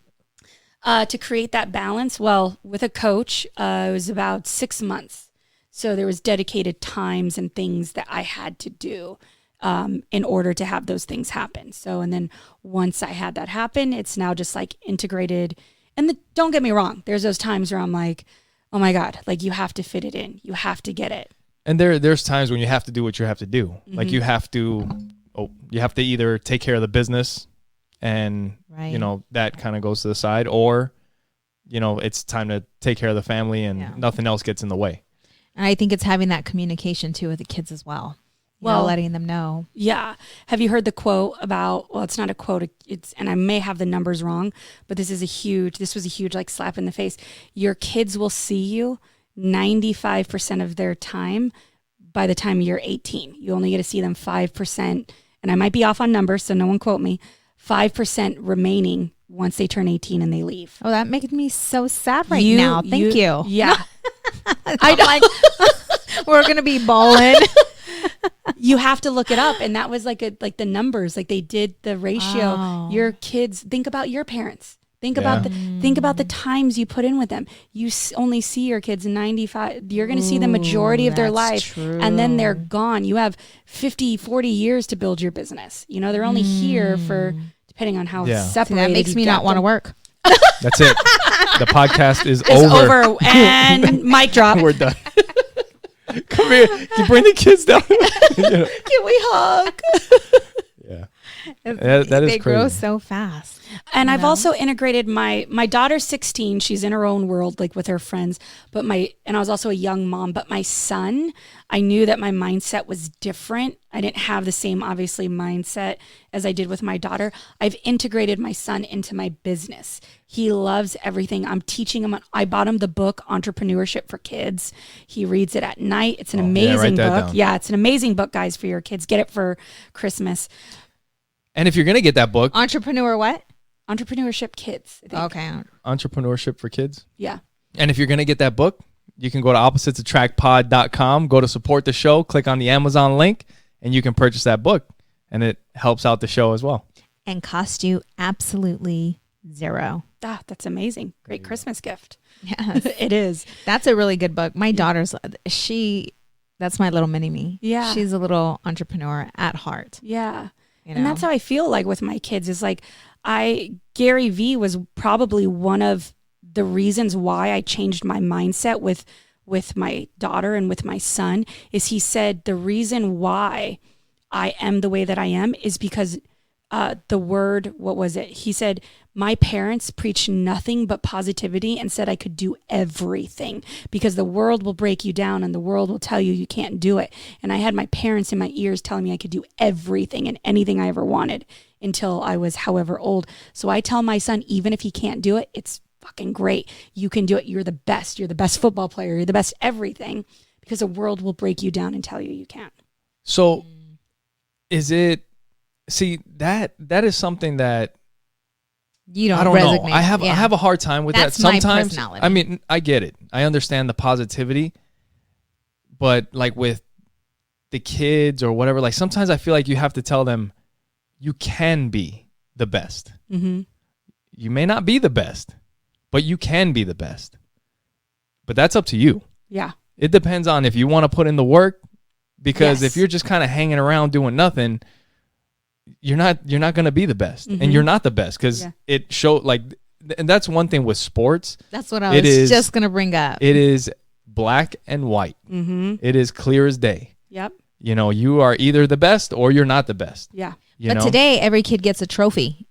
To create that balance? Well, with a coach, it was about 6 months. So there was dedicated times and things that I had to do in order to have those things happen. So, and then once I had that happen, it's now just like integrated. And don't get me wrong, there's those times where I'm like, oh my God, like you have to fit it in. You have to get it. And there's times when you have to do what you have to do. Like you have to either take care of the business and that kind of goes to the side, or it's time to take care of the family and nothing else gets in the way. And I think it's having that communication too with the kids as well. Well, letting them know. Yeah. Have you heard the quote about, well, it's not a quote, and I may have the numbers wrong, but this was a huge like slap in the face. Your kids will see you 95% of their time by the time you're 18. You only get to see them 5%, and I might be off on numbers, so no one quote me, 5% remaining once they turn 18 and they leave. Oh, that makes me so sad now. Thank you. Yeah. I'm like, we're going to be balling. You have to look it up. And that was like the numbers, like they did the ratio. Oh. Your kids, think about your parents. Think about the times you put in with them. You only see your kids 95. You're going to see the majority of their life. True. And then they're gone. You have 50, 40 years to build your business. You know, they're only here for, depending on how separated. That makes me not want to work. That's it. The podcast is over. And mic drop. We're done. Come here. Can you bring the kids down? Can we hug? Yeah. That is they crazy. Grow so fast. And I've also integrated my daughter's 16. She's in her own world, like with her friends. And I was also a young mom. But my son, I knew that my mindset was different. I didn't have the same, obviously, mindset as I did with my daughter. I've integrated my son into my business. He loves everything. I'm teaching him. I bought him the book, Entrepreneurship for Kids. He reads it at night. It's an amazing book. Yeah, it's an amazing book, guys, for your kids. Get it for Christmas. And if you're going to get that book. Entrepreneur what? Entrepreneurship Kids. Okay. Entrepreneurship for Kids? Yeah. And if you're going to get that book, you can go to oppositesattractpod.com, go to support the show, click on the Amazon link, and you can purchase that book. And it helps out the show as well. And cost you absolutely $0. Ah, that's amazing. Great Christmas gift. Yes. It is. That's a really good book. My daughter's, that's my little mini-me. Yeah. She's a little entrepreneur at heart. Yeah. You know? And that's how I feel like with my kids is like, Gary Vee was probably one of the reasons why I changed my mindset with my daughter and with my son is he said the reason why I am the way that I am is because the word, what was it? He said, my parents preached nothing but positivity and said I could do everything because the world will break you down and the world will tell you you can't do it. And I had my parents in my ears telling me I could do everything and anything I ever wanted until I was however old. So I tell my son, even if he can't do it, it's fucking great. You can do it. You're the best. You're the best football player. You're the best everything because the world will break you down and tell you can't. So is it, see, that is something that you don't I don't resonate. know. I have a hard time with that. Sometimes, my personality. I mean, I get it. I understand the positivity, but like with the kids or whatever, like sometimes I feel like you have to tell them you can be the best. Mm-hmm. You may not be the best, but you can be the best. But that's up to you. Yeah. It depends on if you want to put in the work, because if you're just kind of hanging around doing nothing, you're not going to be the best, and you're not the best because it showed like, and that's one thing with sports. That's what I was just going to bring up. It is black and white. Mm-hmm. It is clear as day. Yep. You know, you are either the best or you're not the best. Yeah. But today, every kid gets a trophy.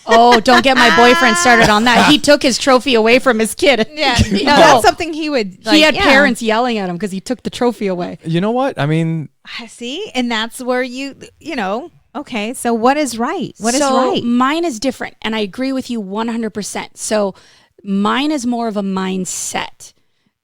Oh, don't get my boyfriend started on that. He took his trophy away from his kid. Yeah, no, that's something he would. Like, he had parents yelling at him because he took the trophy away. You know what? I mean, see, and that's where you know. Okay, so what is right? What is right? Mine is different, and I agree with you 100%. So mine is more of a mindset,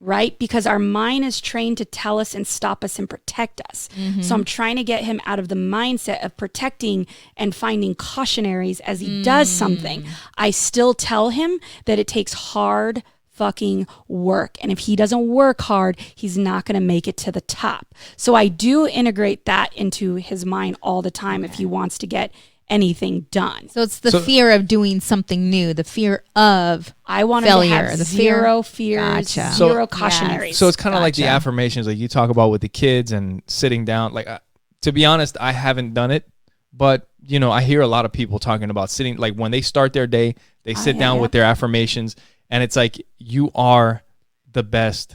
right? Because our mind is trained to tell us and stop us and protect us. Mm-hmm. So I'm trying to get him out of the mindset of protecting and finding cautionaries as he does something. I still tell him that it takes hard fucking work. And if he doesn't work hard, he's not going to make it to the top. So I do integrate that into his mind all the time if he wants to get anything done. So it's the fear of doing something new, the fear of I want failure, to have the zero fears, zero cautionaries. So it's kind of like the affirmations like you talk about with the kids and sitting down. Like, to be honest, I haven't done it, but you know, I hear a lot of people talking about sitting, like when they start their day, they sit down with their affirmations. And it's like, you are the best,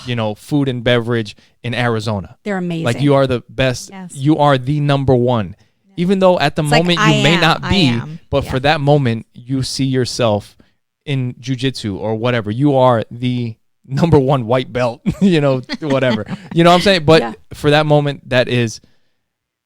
you know, food and beverage in Arizona. They're amazing. Like, you are the best. Yes. You are the number one. Yeah. Even though at the moment you may not be, but for that moment, you see yourself in jiu-jitsu or whatever. You are the #1 white belt, whatever. You know what I'm saying? But for that moment, that is,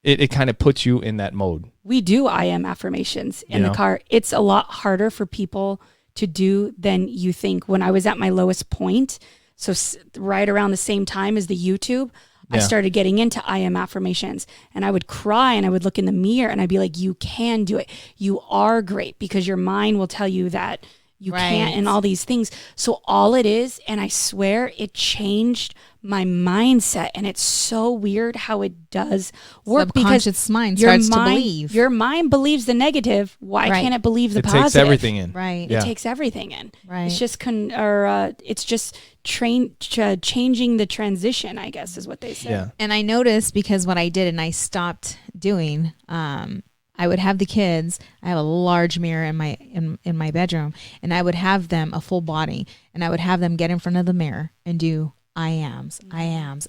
it kind of puts you in that mode. We do I am affirmations in the car. It's a lot harder for people to do than you think. When I was at my lowest point, so right around the same time as the YouTube, I started getting into I am affirmations, and I would cry and I would look in the mirror and I'd be like, you can do it. You are great, because your mind will tell you that you can't and all these things. So all it is, and I swear it changed my mindset, and it's so weird how it does work, subconscious mind starts to believe. Your mind believes the negative. Why can't it believe the positive? It takes everything in. Right. It takes everything in. Right. It's just it's just changing the transition, I guess, is what they say. Yeah. And I noticed, because what I did and I stopped doing, I would have the kids. I have a large mirror in my bedroom, and I would have them a full body, and I would have them get in front of the mirror and do I ams.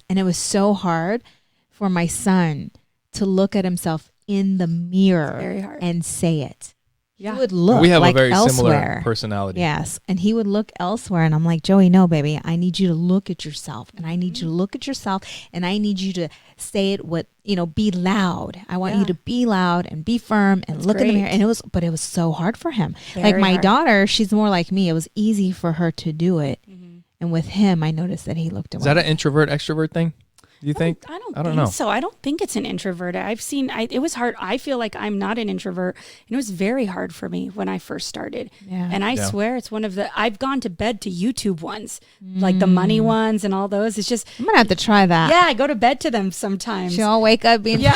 And it was so hard for my son to look at himself in the mirror and say it. Yeah. He would look we have like a very elsewhere. Similar personality. Yes. And he would look elsewhere. And I'm like, Joey, no, baby, I need you to look at yourself. And I need you to look at yourself. And I need you to say it with, be loud. I want you to be loud and be firm and look in the mirror. And it was so hard for him. Very like my hard. Daughter, she's more like me. It was easy for her to do it. Mm-hmm. And with him, I noticed that he looked away. Is that an introvert, extrovert thing? Do you think? I don't know. So I don't think it's an introvert. It was hard. I feel like I'm not an introvert. And it was very hard for me when I first started. Yeah. And I swear it's one of I've gone to bed to YouTube ones, like the money ones and all those. It's just, I'm going to have to try that. Yeah, I go to bed to them sometimes. She'll wake up being, money.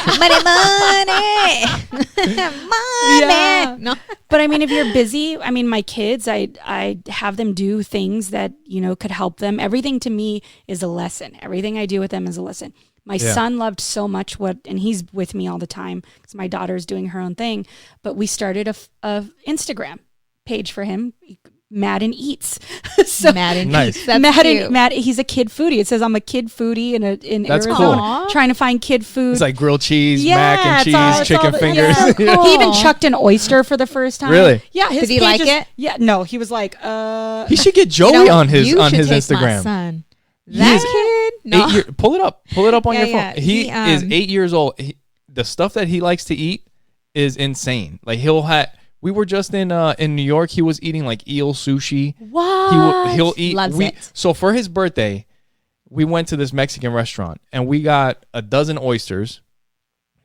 Yeah. No. But I mean, if you're busy, my kids, I have them do things that, could help them. Everything to me is a lesson. Everything I do with them is a lesson. My son loved so much and he's with me all the time because my daughter's doing her own thing. But we started a Instagram page for him, Madden Eats. So Madden nice. Eats. That's cute. He's a kid foodie. It says I'm a kid foodie in That's Arizona, cool. trying to find kid food. It's like grilled cheese, mac and cheese, chicken fingers. So cool. He even chucked an oyster for the first time. Really? Yeah. Did he like it? Yeah. No, he was like, He should get Joey on his Instagram. My son. That kid? No. Pull it up on your phone. He is 8 years old. The stuff that he likes to eat is insane. Like we were just in New York. He was eating like eel sushi. What? He'll eat. Loves it. So for his birthday, we went to this Mexican restaurant and we got a dozen oysters.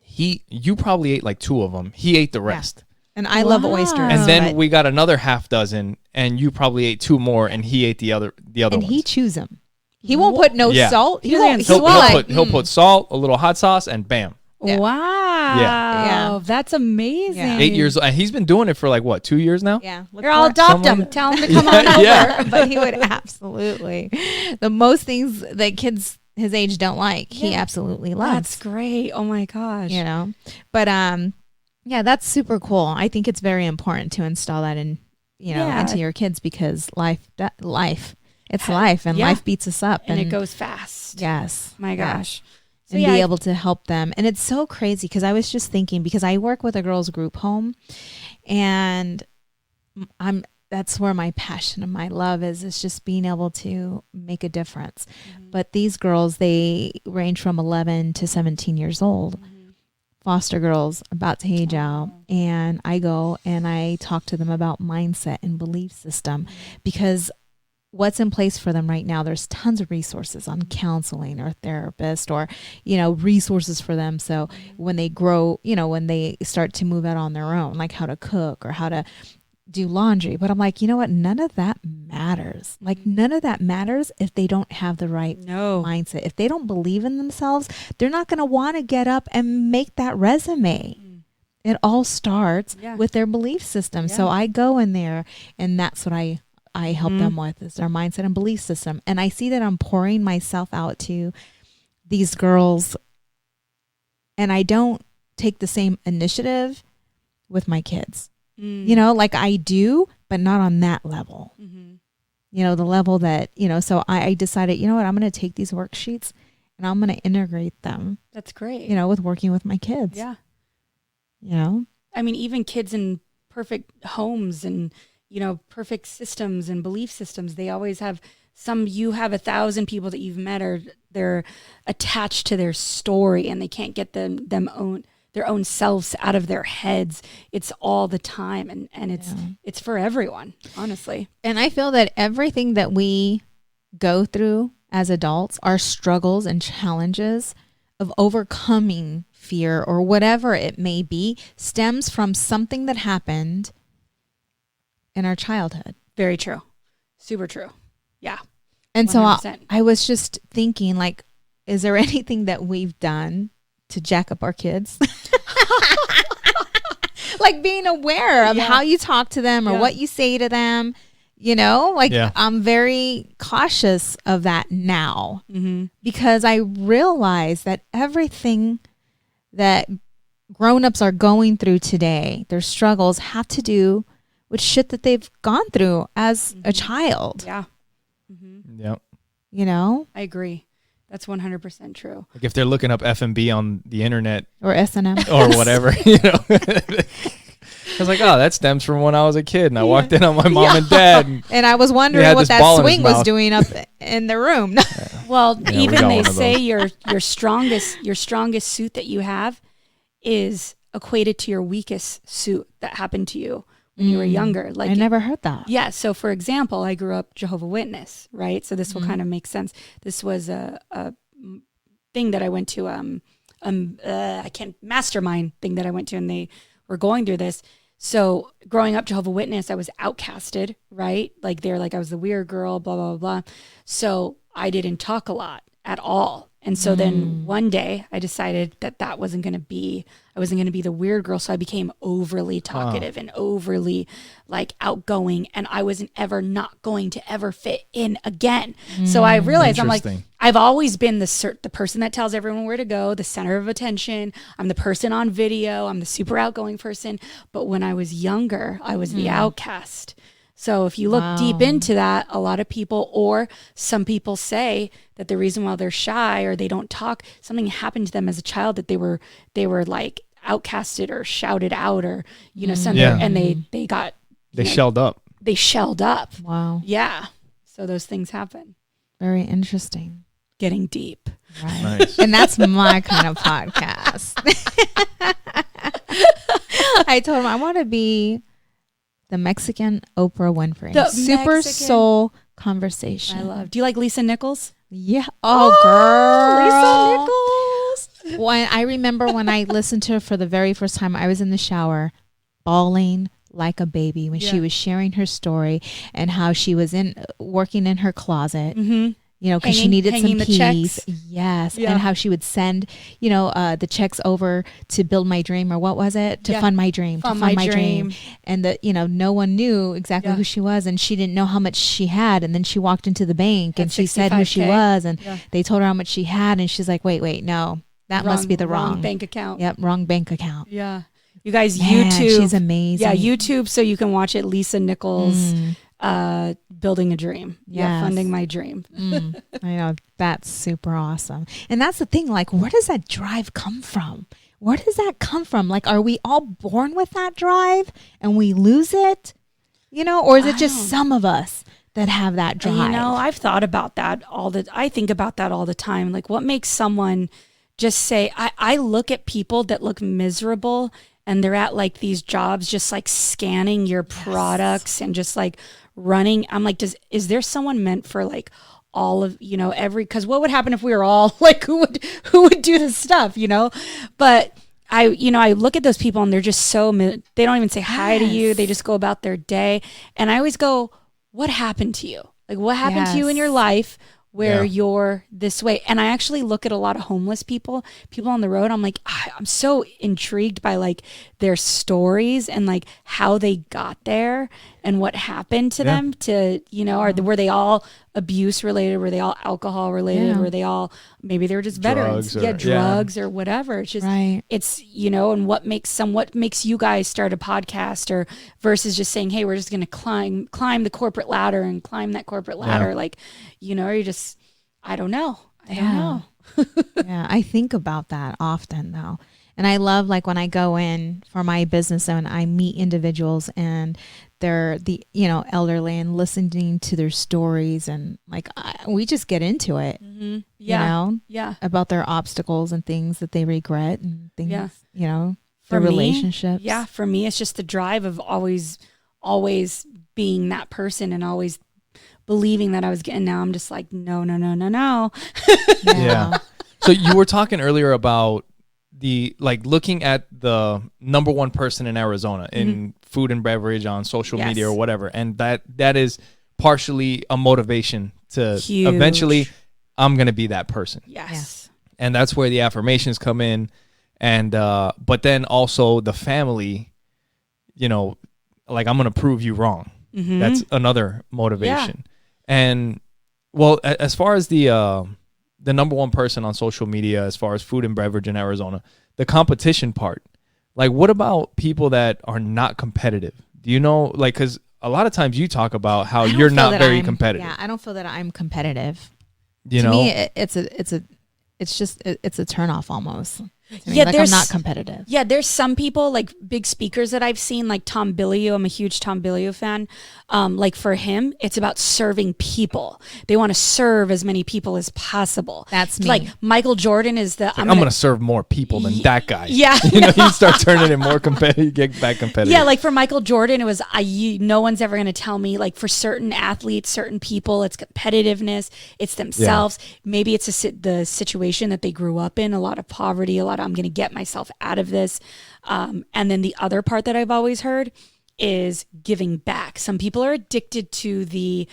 You probably ate like 2 of them. He ate the rest. And I love oysters. And then we got another half dozen, and you probably ate 2 more, and he ate the other ones. And he chews them. He won't put salt. He'll put salt, a little hot sauce, and bam. Yeah. Wow. Yeah. That's amazing. Yeah. 8 years old. And he's been doing it for like, what, 2 years now? Yeah. I'll adopt him. Tell him to come on over. Yeah. But he would absolutely. The most things that kids his age don't like, he absolutely loves. That's great. Oh my gosh. But that's super cool. I think it's very important to install that in, into your kids, because life. It's life, and life beats us up. And it goes fast. Yes. My gosh. So and be able to help them. And it's so crazy, because I was just thinking, because I work with a girls group home, and that's where my passion and my love is just being able to make a difference. Mm-hmm. But these girls, they range from 11 to 17 years old. Mm-hmm. Foster girls about to age out, and I go and I talk to them about mindset and belief system, because what's in place for them right now, there's tons of resources on counseling or therapist or, resources for them. So when they grow, when they start to move out on their own, like how to cook or how to do laundry. But I'm like, you know what? None of that matters. Like none of that matters if they don't have the right mindset. If they don't believe in themselves, they're not going to want to get up and make that resume. It all starts with their belief system. Yeah. So I go in there, and that's what I help them with, is their mindset and belief system. And I see that I'm pouring myself out to these girls, and I don't take the same initiative with my kids. Like I do, but not on that level. The level that, so I decided, you know what, I'm going to take these worksheets and I'm going to integrate them. That's great. With working with my kids. Yeah. I mean, even kids in perfect homes and, perfect systems and belief systems, they always have you have 1,000 people that you've met, or they're attached to their story and they can't get their own selves out of their heads. It's all the time, and it's for everyone, honestly. And I feel that everything that we go through as adults, our struggles and challenges of overcoming fear or whatever it may be, stems from something that happened in our childhood. Very true. Super true. Yeah. And 100%. So I was just thinking, like, is there anything that we've done to jack up our kids? Like being aware of how you talk to them or what you say to them, you know, like I'm very cautious of that now because I realize that everything that grown-ups are going through today, their struggles have to do with shit that they've gone through as a child. Yeah. Yep. You know? I agree. That's 100% true. Like if they're looking up F&B on the internet or S&M or whatever, you know. I was like, oh, that stems from when I was a kid and I walked in on my mom and dad. And I was wondering what that swing was doing up in the room. Well, even they say your strongest suit that you have is equated to your weakest suit that happened to you when you were younger. Like, I never heard that. Yeah. So for example, I grew up Jehovah's Witness, right? So this will kind of make sense. This was a thing that I went to, mastermind thing that I went to, and they were going through this. So growing up Jehovah's Witness, I was outcasted, right? Like they're like, I was the weird girl, blah, blah, blah. So I didn't talk a lot at all. And so then one day I decided that I wasn't going to be the weird girl. So I became overly talkative and overly like outgoing, and I wasn't ever not going to ever fit in again. So I realized, I'm like, I've always been the person that tells everyone where to go, the center of attention. I'm the person on video. I'm the super outgoing person. But when I was younger, I was the outcast. So if you look deep into that, a lot of people, or some people say that the reason why they're shy or they don't talk, something happened to them as a child, that they were like outcasted or shouted out, or, you know, something, and they shelled up. They shelled up. Wow. Yeah. So those things happen. Very interesting. Getting deep. Right. Nice. And that's my kind of podcast. I told him I want to be the Mexican Oprah Winfrey. The Super Mexican soul conversation. I love. Do you like Lisa Nichols? Yeah. Oh, girl. Lisa Nichols. When I remember when I listened to her for the very first time, I was in the shower bawling like a baby when she was sharing her story and how she was working in her closet. You know, because she needed some peace. Yes. Yeah. And how she would send, you know, the checks over to build my dream, or what was it? To fund my dream. Fund my dream. And that, you know, no one knew exactly who she was, and she didn't know how much she had. And then she walked into the bank and she said who she was, and they told her how much she had, and she's like, wait, no, that must be the wrong bank account. Yep, wrong bank account. Yeah. You guys, YouTube. She's amazing. Yeah, YouTube, so you can watch it. Lisa Nichols. Building a dream. Yeah, funding my dream. I know, that's super awesome. And that's the thing, like, where does that drive come from? Where does that come from? Like, are we all born with that drive and we lose it? You know, or is it just some of us that have that drive? You know, I've thought about that I think about that all the time. Like, what makes someone just say, I look at people that look miserable and they're at like these jobs just like scanning your products and just like running. I'm like, is there someone meant for like all of, you know, because what would happen if we were all like, who would do this stuff, you know? But I look at those people and they're just they don't even say hi to you. They just go about their day. And I always go, what happened to you? Like, what happened to you in your life where you're this way? And I actually look at a lot of homeless people on the road. I'm like, I'm so intrigued by like their stories and like how they got there and what happened to them, to, you know, were they all abuse related? Were they all alcohol related? Were they all, maybe they were just veterans, drugs or whatever. It's just, it's, you know, and what makes you guys start a podcast, or versus just saying, hey, we're just going to climb the corporate ladder and climb that corporate ladder. Like, you know, or you just, I don't know. I don't know. Yeah. I think about that often though. And I love like when I go in for my business and I meet individuals and they're the, elderly and listening to their stories and like, we just get into it, about their obstacles and things that they regret and things, their relationships. Yeah. For me, it's just the drive of always being that person and always believing that I was getting. Now I'm just like, no. Yeah. So you were talking earlier about looking at the number one person in Arizona in food and beverage on social media or whatever. And that is partially a motivation to eventually I'm going to be that person. Yes. And that's where the affirmations come in. And, but then also the family, like I'm going to prove you wrong. That's another motivation. And well, as far as the number one person on social media, as far as food and beverage in Arizona, the competition part, like what about people that are not competitive? Do you know, like, because a lot of times you talk about how you're not very competitive. Yeah, I don't feel that I'm competitive. To me, it's a turnoff almost. Like I'm not competitive. Yeah, there's some people like big speakers that I've seen, like Tom Bilyeu. I'm a huge Tom Bilyeu fan. Like for him, it's about serving people. They want to serve as many people as possible. That's me. Like Michael Jordan is the. I'm going to serve more people than that guy. Yeah, you start turning it more competitive, get back competitive. Yeah, like for Michael Jordan, it was no one's ever going to tell me. Like for certain athletes, certain people, it's competitiveness. It's themselves. Yeah. Maybe it's the situation that they grew up in. A lot of poverty. A lot of I'm going to get myself out of this. And then the other part that I've always heard is giving back. Some people are addicted to the,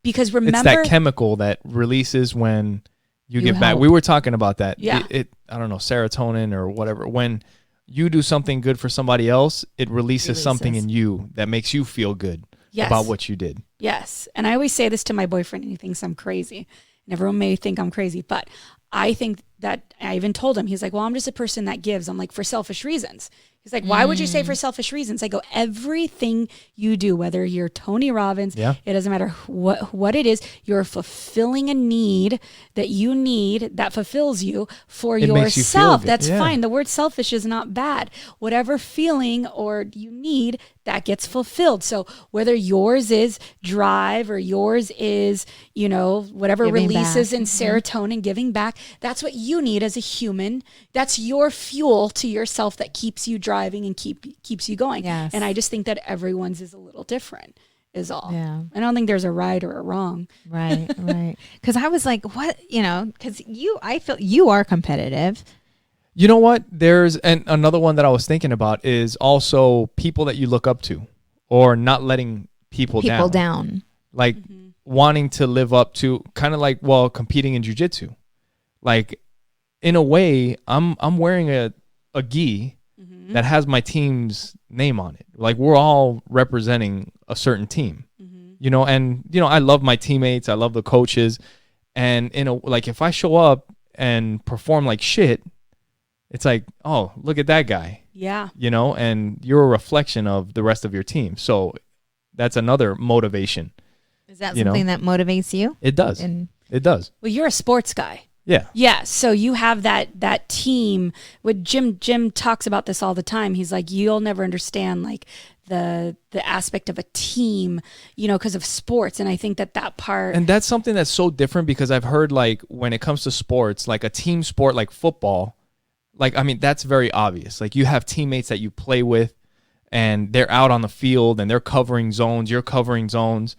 because remember. It's that chemical that releases when you give back. We were talking about that. Yeah. I don't know, serotonin or whatever. When you do something good for somebody else, it releases something in you that makes you feel good about what you did. Yes. And I always say this to my boyfriend and he thinks I'm crazy. And everyone may think I'm crazy, but I think that I even told him, he's like, well, I'm just a person that gives. I'm like, for selfish reasons. He's like, why would you say for selfish reasons? I go, everything you do, whether you're Tony Robbins, it doesn't matter what it is, you're fulfilling a need that you need that fulfills you for yourself. That's fine. The word selfish is not bad. Whatever feeling or you need, that gets fulfilled. So whether yours is drive or yours is, whatever giving releases in serotonin, giving back, that's what you need as a human. That's your fuel to yourself that keeps you driving and keeps you going. Yes. And I just think that everyone's is a little different is all. Yeah. I don't think there's a right or a wrong. Right. Because I was like, what, because I feel you are competitive. You know what? There's another one that I was thinking about is also people that you look up to or not letting people down. Like wanting to live up to kind of like, competing in jiu-jitsu. Like in a way, I'm wearing a gi that has my team's name on it. Like we're all representing a certain team, I love my teammates. I love the coaches. And if I show up and perform like shit, it's like, oh, look at that guy. Yeah. And you're a reflection of the rest of your team. So that's another motivation. Is that something that motivates you? It does. It does. Well, you're a sports guy. Yeah. Yeah. So you have that team. With Jim talks about this all the time. He's like, you'll never understand like the aspect of a team, because of sports. And I think that part. And that's something that's so different because I've heard like when it comes to sports, like a team sport like football, that's very obvious. Like you have teammates that you play with and they're out on the field and they're covering zones, you're covering zones,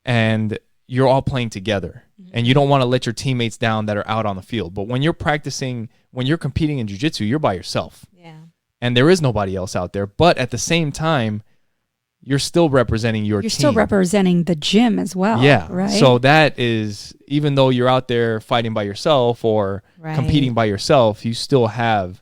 and you're all playing together. And you don't want to let your teammates down that are out on the field. But when you're competing in jiu-jitsu, you're by yourself. Yeah. And there is nobody else out there. But at the same time, you're still representing your team. You're still representing the gym as well. Yeah. Right. So that is, even though you're out there fighting by yourself or competing by yourself, you still have,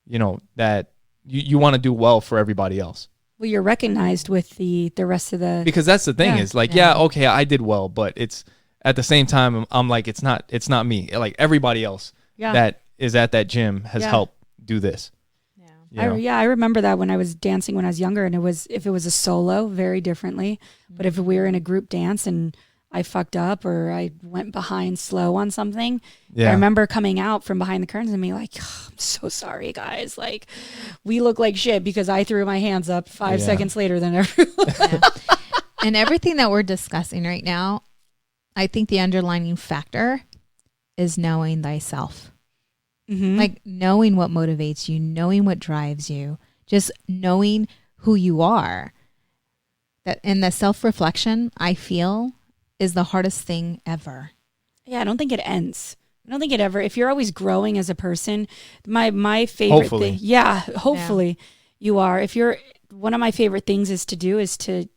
that you want to do well for everybody else. Well, you're recognized with the rest of the. Because that's the thing is like, okay, I did well, but it's at the same time, I'm like, it's not me. Like everybody else that is at that gym has helped do this. I remember that when I was dancing when I was younger, and if it was a solo, very differently. But if we were in a group dance and I fucked up or I went behind slow on something. Yeah. I remember coming out from behind the curtains and being like, oh, I'm so sorry, guys. Like, we look like shit because I threw my hands up 5 seconds later than everyone. Yeah. And everything that we're discussing right now, I think the underlining factor is knowing thyself. Mm-hmm. Like knowing what motivates you, knowing what drives you, just knowing who you are. And the self-reflection, I feel, is the hardest thing ever. Yeah, I don't think it ends. I don't think it ever. If you're always growing as a person, my favorite thing. Yeah, hopefully you are. If you're, one of my favorite things is to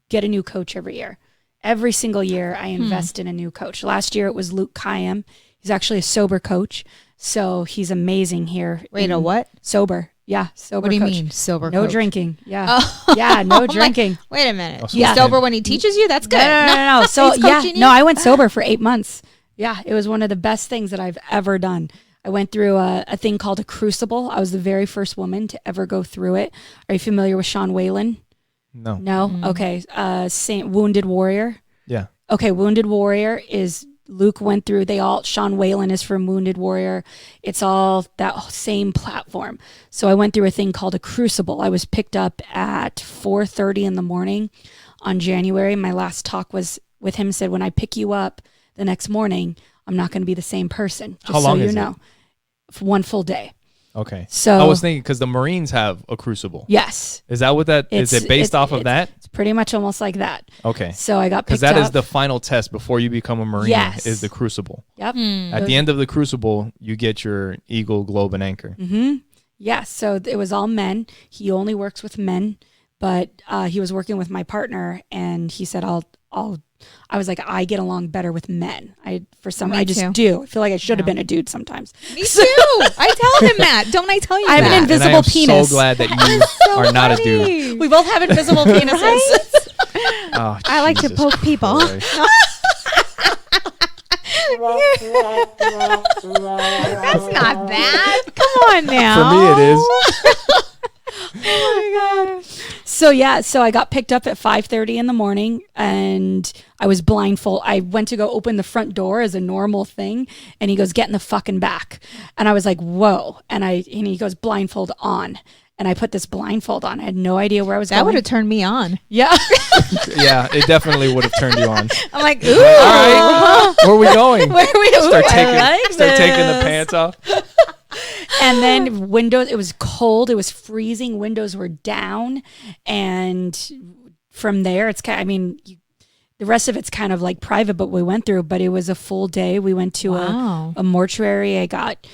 get a new coach every year. Every single year I invest in a new coach. Last year it was Luke Kayam. He's actually a sober coach. So he's amazing here. Wait, a what? Sober. Yeah, sober. What do you coach. mean sober No coach? drinking. Yeah. Oh. Yeah, no drinking. Wait a minute. Oh, so He's sober when he teaches you? That's good. No. So He's yeah, coaching you? no, I went sober for 8 months. Yeah, it was one of the best things that I've ever done. I went through a thing called a crucible. I was the very first woman to ever go through it. Are you familiar with Sean Whalen? No. No? Okay. Wounded Warrior. Yeah. Okay, Wounded Warrior is Luke went through. Sean Whalen is from Wounded Warrior. It's all that same platform. So I went through a thing called a crucible. I was picked up at 4:30 in the morning on January. My last talk was with him. Said, when I pick you up the next morning, I'm not going to be the same person. Just How long so you is know, for one full day. Okay. So I was thinking because the Marines have a crucible. Yes. Is that what that is? It based off of that? It's pretty much almost like that. Okay. So I got picked up. Because that is the final test before you become a Marine. Yes. Is the crucible. Yep. At the end of the crucible, you get your eagle, globe, and anchor. Mm-hmm. Yeah. So it was all men. He only works with men, but he was working with my partner, and he said, I was like, I get along better with men. I just do. I feel like I should have been a dude sometimes. Me too. I tell him that. Don't I tell you I that? have an invisible and I am penis. so glad that you are not a dude. We both have invisible penises. Oh, I like to Jesus poke people. Christ. That's not bad. Come on now. For me, it is. Oh my God. So I got picked up at 5:30 in the morning, and I was blindfold. I went to go open the front door as a normal thing, and he goes, "Get in the fucking back." And I was like, "Whoa!" And he goes, "Blindfold on." And I put this blindfold on. I had no idea where I was going. That would have turned me on. Yeah. Yeah, it definitely would have turned you on. I'm like, ooh. All right, where are we going? Where are we Start I taking the pants off. And then windows, it was cold. It was freezing. Windows were down. And from there, it's kind of, the rest of it's kind of like private, but we went through, but it was a full day. We went to a mortuary. I got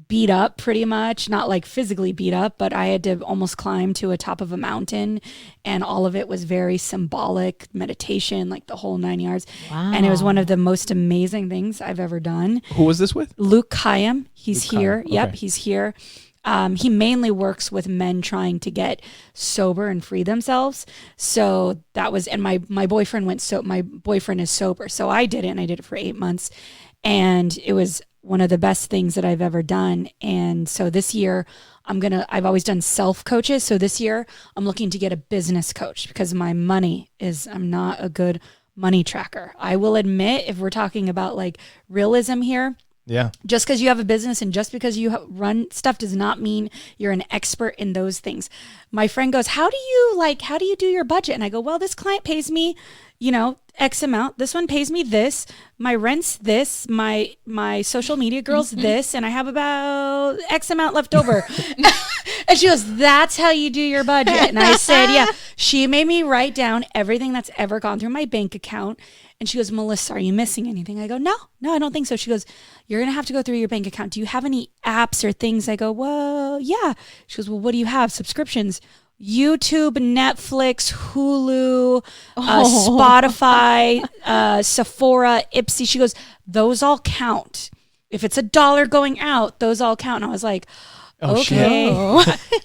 beat up pretty much, not like physically beat up, but I had to almost climb to a top of a mountain, and all of it was very symbolic meditation, like the whole 9 yards. Wow. And it was one of the most amazing things I've ever done. Who was this with? Luke Kayam. He's Luke here. Kayam. Yep. Okay. He's here. He mainly works with men trying to get sober and free themselves. So that was, and my boyfriend my boyfriend is sober. So I did it, and I did it for 8 months, and it was one of the best things that I've ever done. And so this year I've always done self coaches. So this year I'm looking to get a business coach, because I'm not a good money tracker. I will admit, if we're talking about like realism here, Yeah. just because you have a business and just because you run stuff does not mean you're an expert in those things. My friend goes, how do you do your budget? And I go, well, this client pays me, X amount. This one pays me this. My rent's this. My social media girl's this. And I have about X amount left over. And she goes, that's how you do your budget. And I said, yeah. She made me write down everything that's ever gone through my bank account. And she goes, Melissa, are you missing anything? I go, no, I don't think so. She goes, you're going to have to go through your bank account. Do you have any apps or things? I go, well, yeah. She goes, well, what do you have? Subscriptions? YouTube, Netflix, Hulu, Spotify, Sephora, Ipsy. She goes, those all count. If it's $1 going out, those all count. And I was like, okay.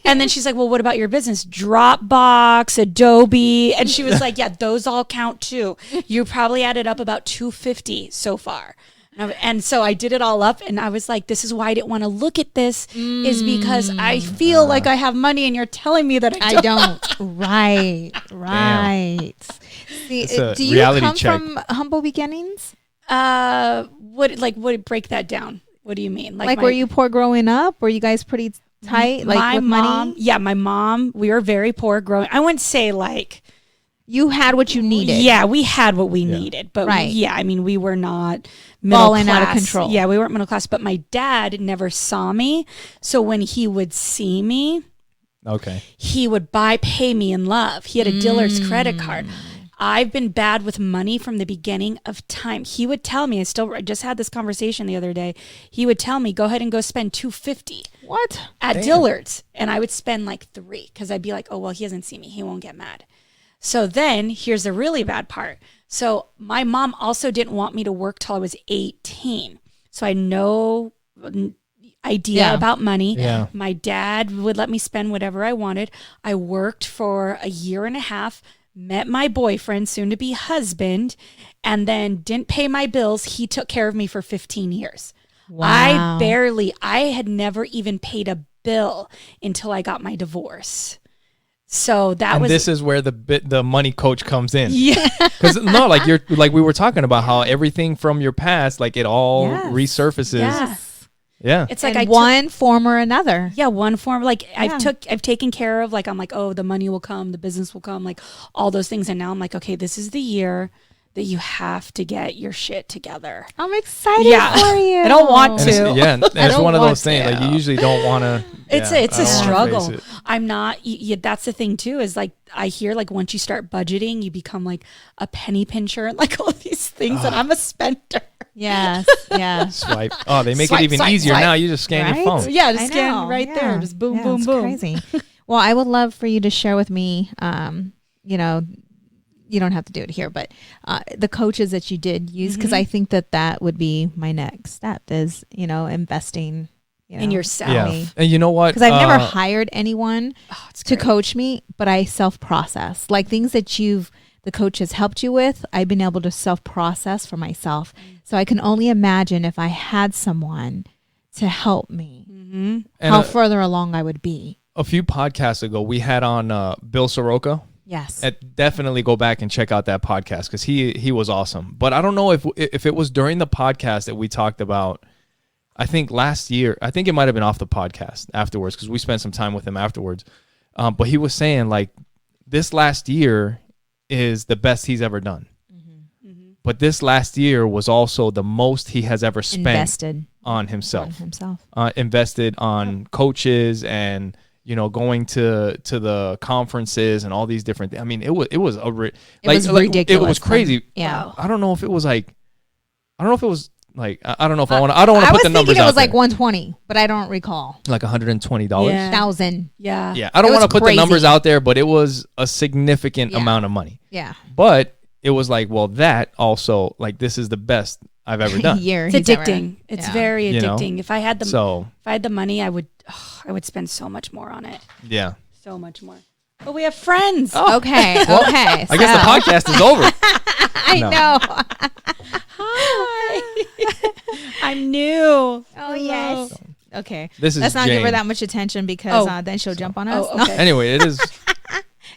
And then she's like, well, what about your business? Dropbox, Adobe. And she was like, yeah, those all count too. You probably added up about $250 so far. And so I did it all up, and I was like, this is why I didn't want to look at this, is because I feel like I have money, and you're telling me that I don't. Right. See, do you come from humble beginnings? What break that down? What do you mean? Were you poor growing up? Were you guys pretty tight? My with mom, money? yeah, my mom, we were very poor growing. I wouldn't say you had what you needed. Yeah, we had what we needed. But we were not middle Falling class. out of control. Yeah, we weren't middle class. But my dad never saw me. So when he would see me, he would pay me in love. He had a Dillard's credit card. I've been bad with money from the beginning of time. He would tell me, I just had this conversation the other day. He would tell me, go ahead and go spend $250. What? At Dillard's. And I would spend like $3 because I'd be like, oh, well, he hasn't seen me. He won't get mad. So then here's the really bad part. So my mom also didn't want me to work till I was 18. So I had no idea about money. Yeah. My dad would let me spend whatever I wanted. I worked for a year and a half, met my boyfriend, soon to be husband, and then didn't pay my bills. He took care of me for 15 years. Wow. I had never even paid a bill until I got my divorce. So this is where the money coach comes in. Yeah. Because we were talking about how everything from your past, it all resurfaces. Yes. Yeah. It's like one form or another. Yeah, one form. I've taken care of, I'm like, oh, the money will come, the business will come, all those things. And now I'm like, okay, this is the year that you have to get your shit together. I'm excited for you. I don't want to. It's one of those things. You usually don't want to. It's a struggle. I'm not. That's the thing too. Is I hear once you start budgeting, you become a penny pincher and all these things. And I'm a spender. Yes. Yeah. Swipe. Oh, they make it even easier now. You just scan your phone. Yeah, just scan there. Just boom, boom, boom. Crazy. Well, I would love for you to share with me. You don't have to do it here, but the coaches that you did use, because I think that would be my next step is, investing in yourself. Yeah. And you know what? Because I've never hired anyone to coach me, but I self-process. Things that the coach has helped you with, I've been able to self-process for myself. So I can only imagine if I had someone to help me, how further along I would be. A few podcasts ago, we had on Bill Soroka. Yes. Definitely go back and check out that podcast because he was awesome. But I don't know if it was during the podcast that we talked about, I think last year, I think it might have been off the podcast afterwards because we spent some time with him afterwards. But he was saying this last year is the best he's ever done. But this last year was also the most he has ever spent on himself. Invested on coaches and going to the conferences and all these different things. I mean, it was ridiculous. It was crazy. Yeah. I don't know if it was I don't know if I want to put the numbers out. I was thinking it was 120, but I don't recall. $120. $1,000. Yeah. Yeah. I don't want to put the numbers out there, but it was a significant amount of money. Yeah. But it was that also this is the best I've ever done. It's addicting. It's very addicting. If I had the money, I would spend so much more on it. Yeah. So much more. But we have friends. Oh. Okay. Well, okay. I guess the podcast is over. I know. Hi. I'm new. Oh, yes. Okay. Let's not Jane. give her that much attention because then she'll jump on us. Okay. Anyway, it is.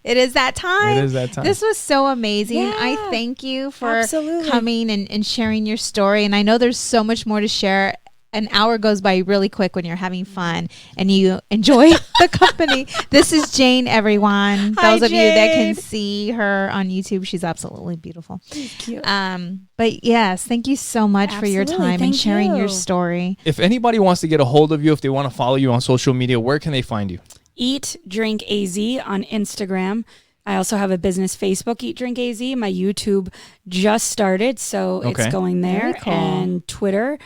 It is that time. It is that time. This was so amazing. Yeah, I thank you for coming and sharing your story. And I know there's so much more to share. An hour goes by really quick when you're having fun and you enjoy the company. This is Jane, everyone. Hi, Those of Jane. you that can see her on YouTube, she's absolutely beautiful. Thank you. But yes, thank you so much for your time and sharing your story. If anybody wants to get a hold of you, if they want to follow you on social media, where can they find you? Eat Drink AZ on Instagram. I also have a business Facebook, Eat Drink AZ. My YouTube just started, so it's going there. Very cool. And Twitter.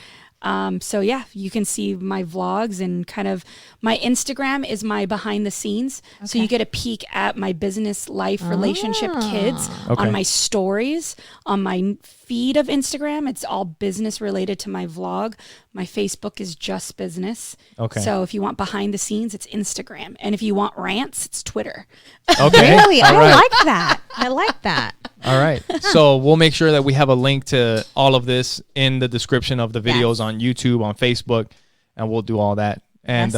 So yeah, you can see my vlogs and kind of my Instagram is my behind the scenes. Okay. So you get a peek at my business life, relationship, kids on my stories, on my feed of Instagram. It's all business related to my vlog. My Facebook is just business. Okay. So if you want behind the scenes, it's Instagram. And if you want rants, it's Twitter. Okay. Really? I like that. I like that. All right. So we'll make sure that we have a link to all of this in the description of the videos on YouTube, on Facebook, and we'll do all that. And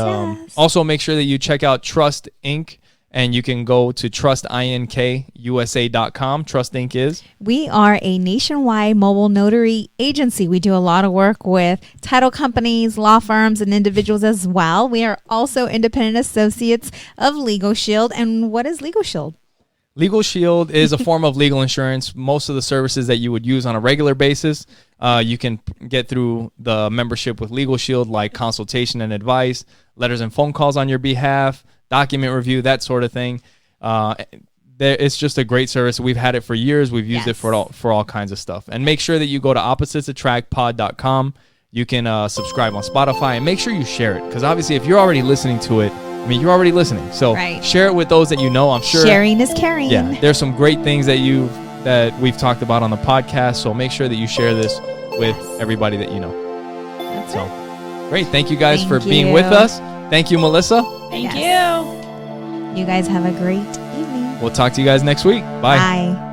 also make sure that you check out Trust Inc. And you can go to trustinkusa.com. Trust Inc. is? We are a nationwide mobile notary agency. We do a lot of work with title companies, law firms, and individuals as well. We are also independent associates of Legal Shield. And what is Legal Shield? Legal Shield is a form of legal insurance. Most of the services that you would use on a regular basis, you can get through the membership with Legal Shield, like consultation and advice, letters and phone calls on your behalf, document review, that sort of thing. It's just a great service. We've had it for years. We've used it for all kinds of stuff. And make sure that you go to oppositesattractpod.com. You can subscribe on Spotify, and make sure you share it, because obviously if you're already listening to it, I mean, you're already listening. So share it with those that you know. I'm sure sharing is caring. Yeah, there's some great things that we've talked about on the podcast. So make sure that you share this with everybody that you know. That's it. Great. Thank you guys for being with us. Thank you, Melissa. Thank you. You guys have a great evening. We'll talk to you guys next week. Bye. Bye.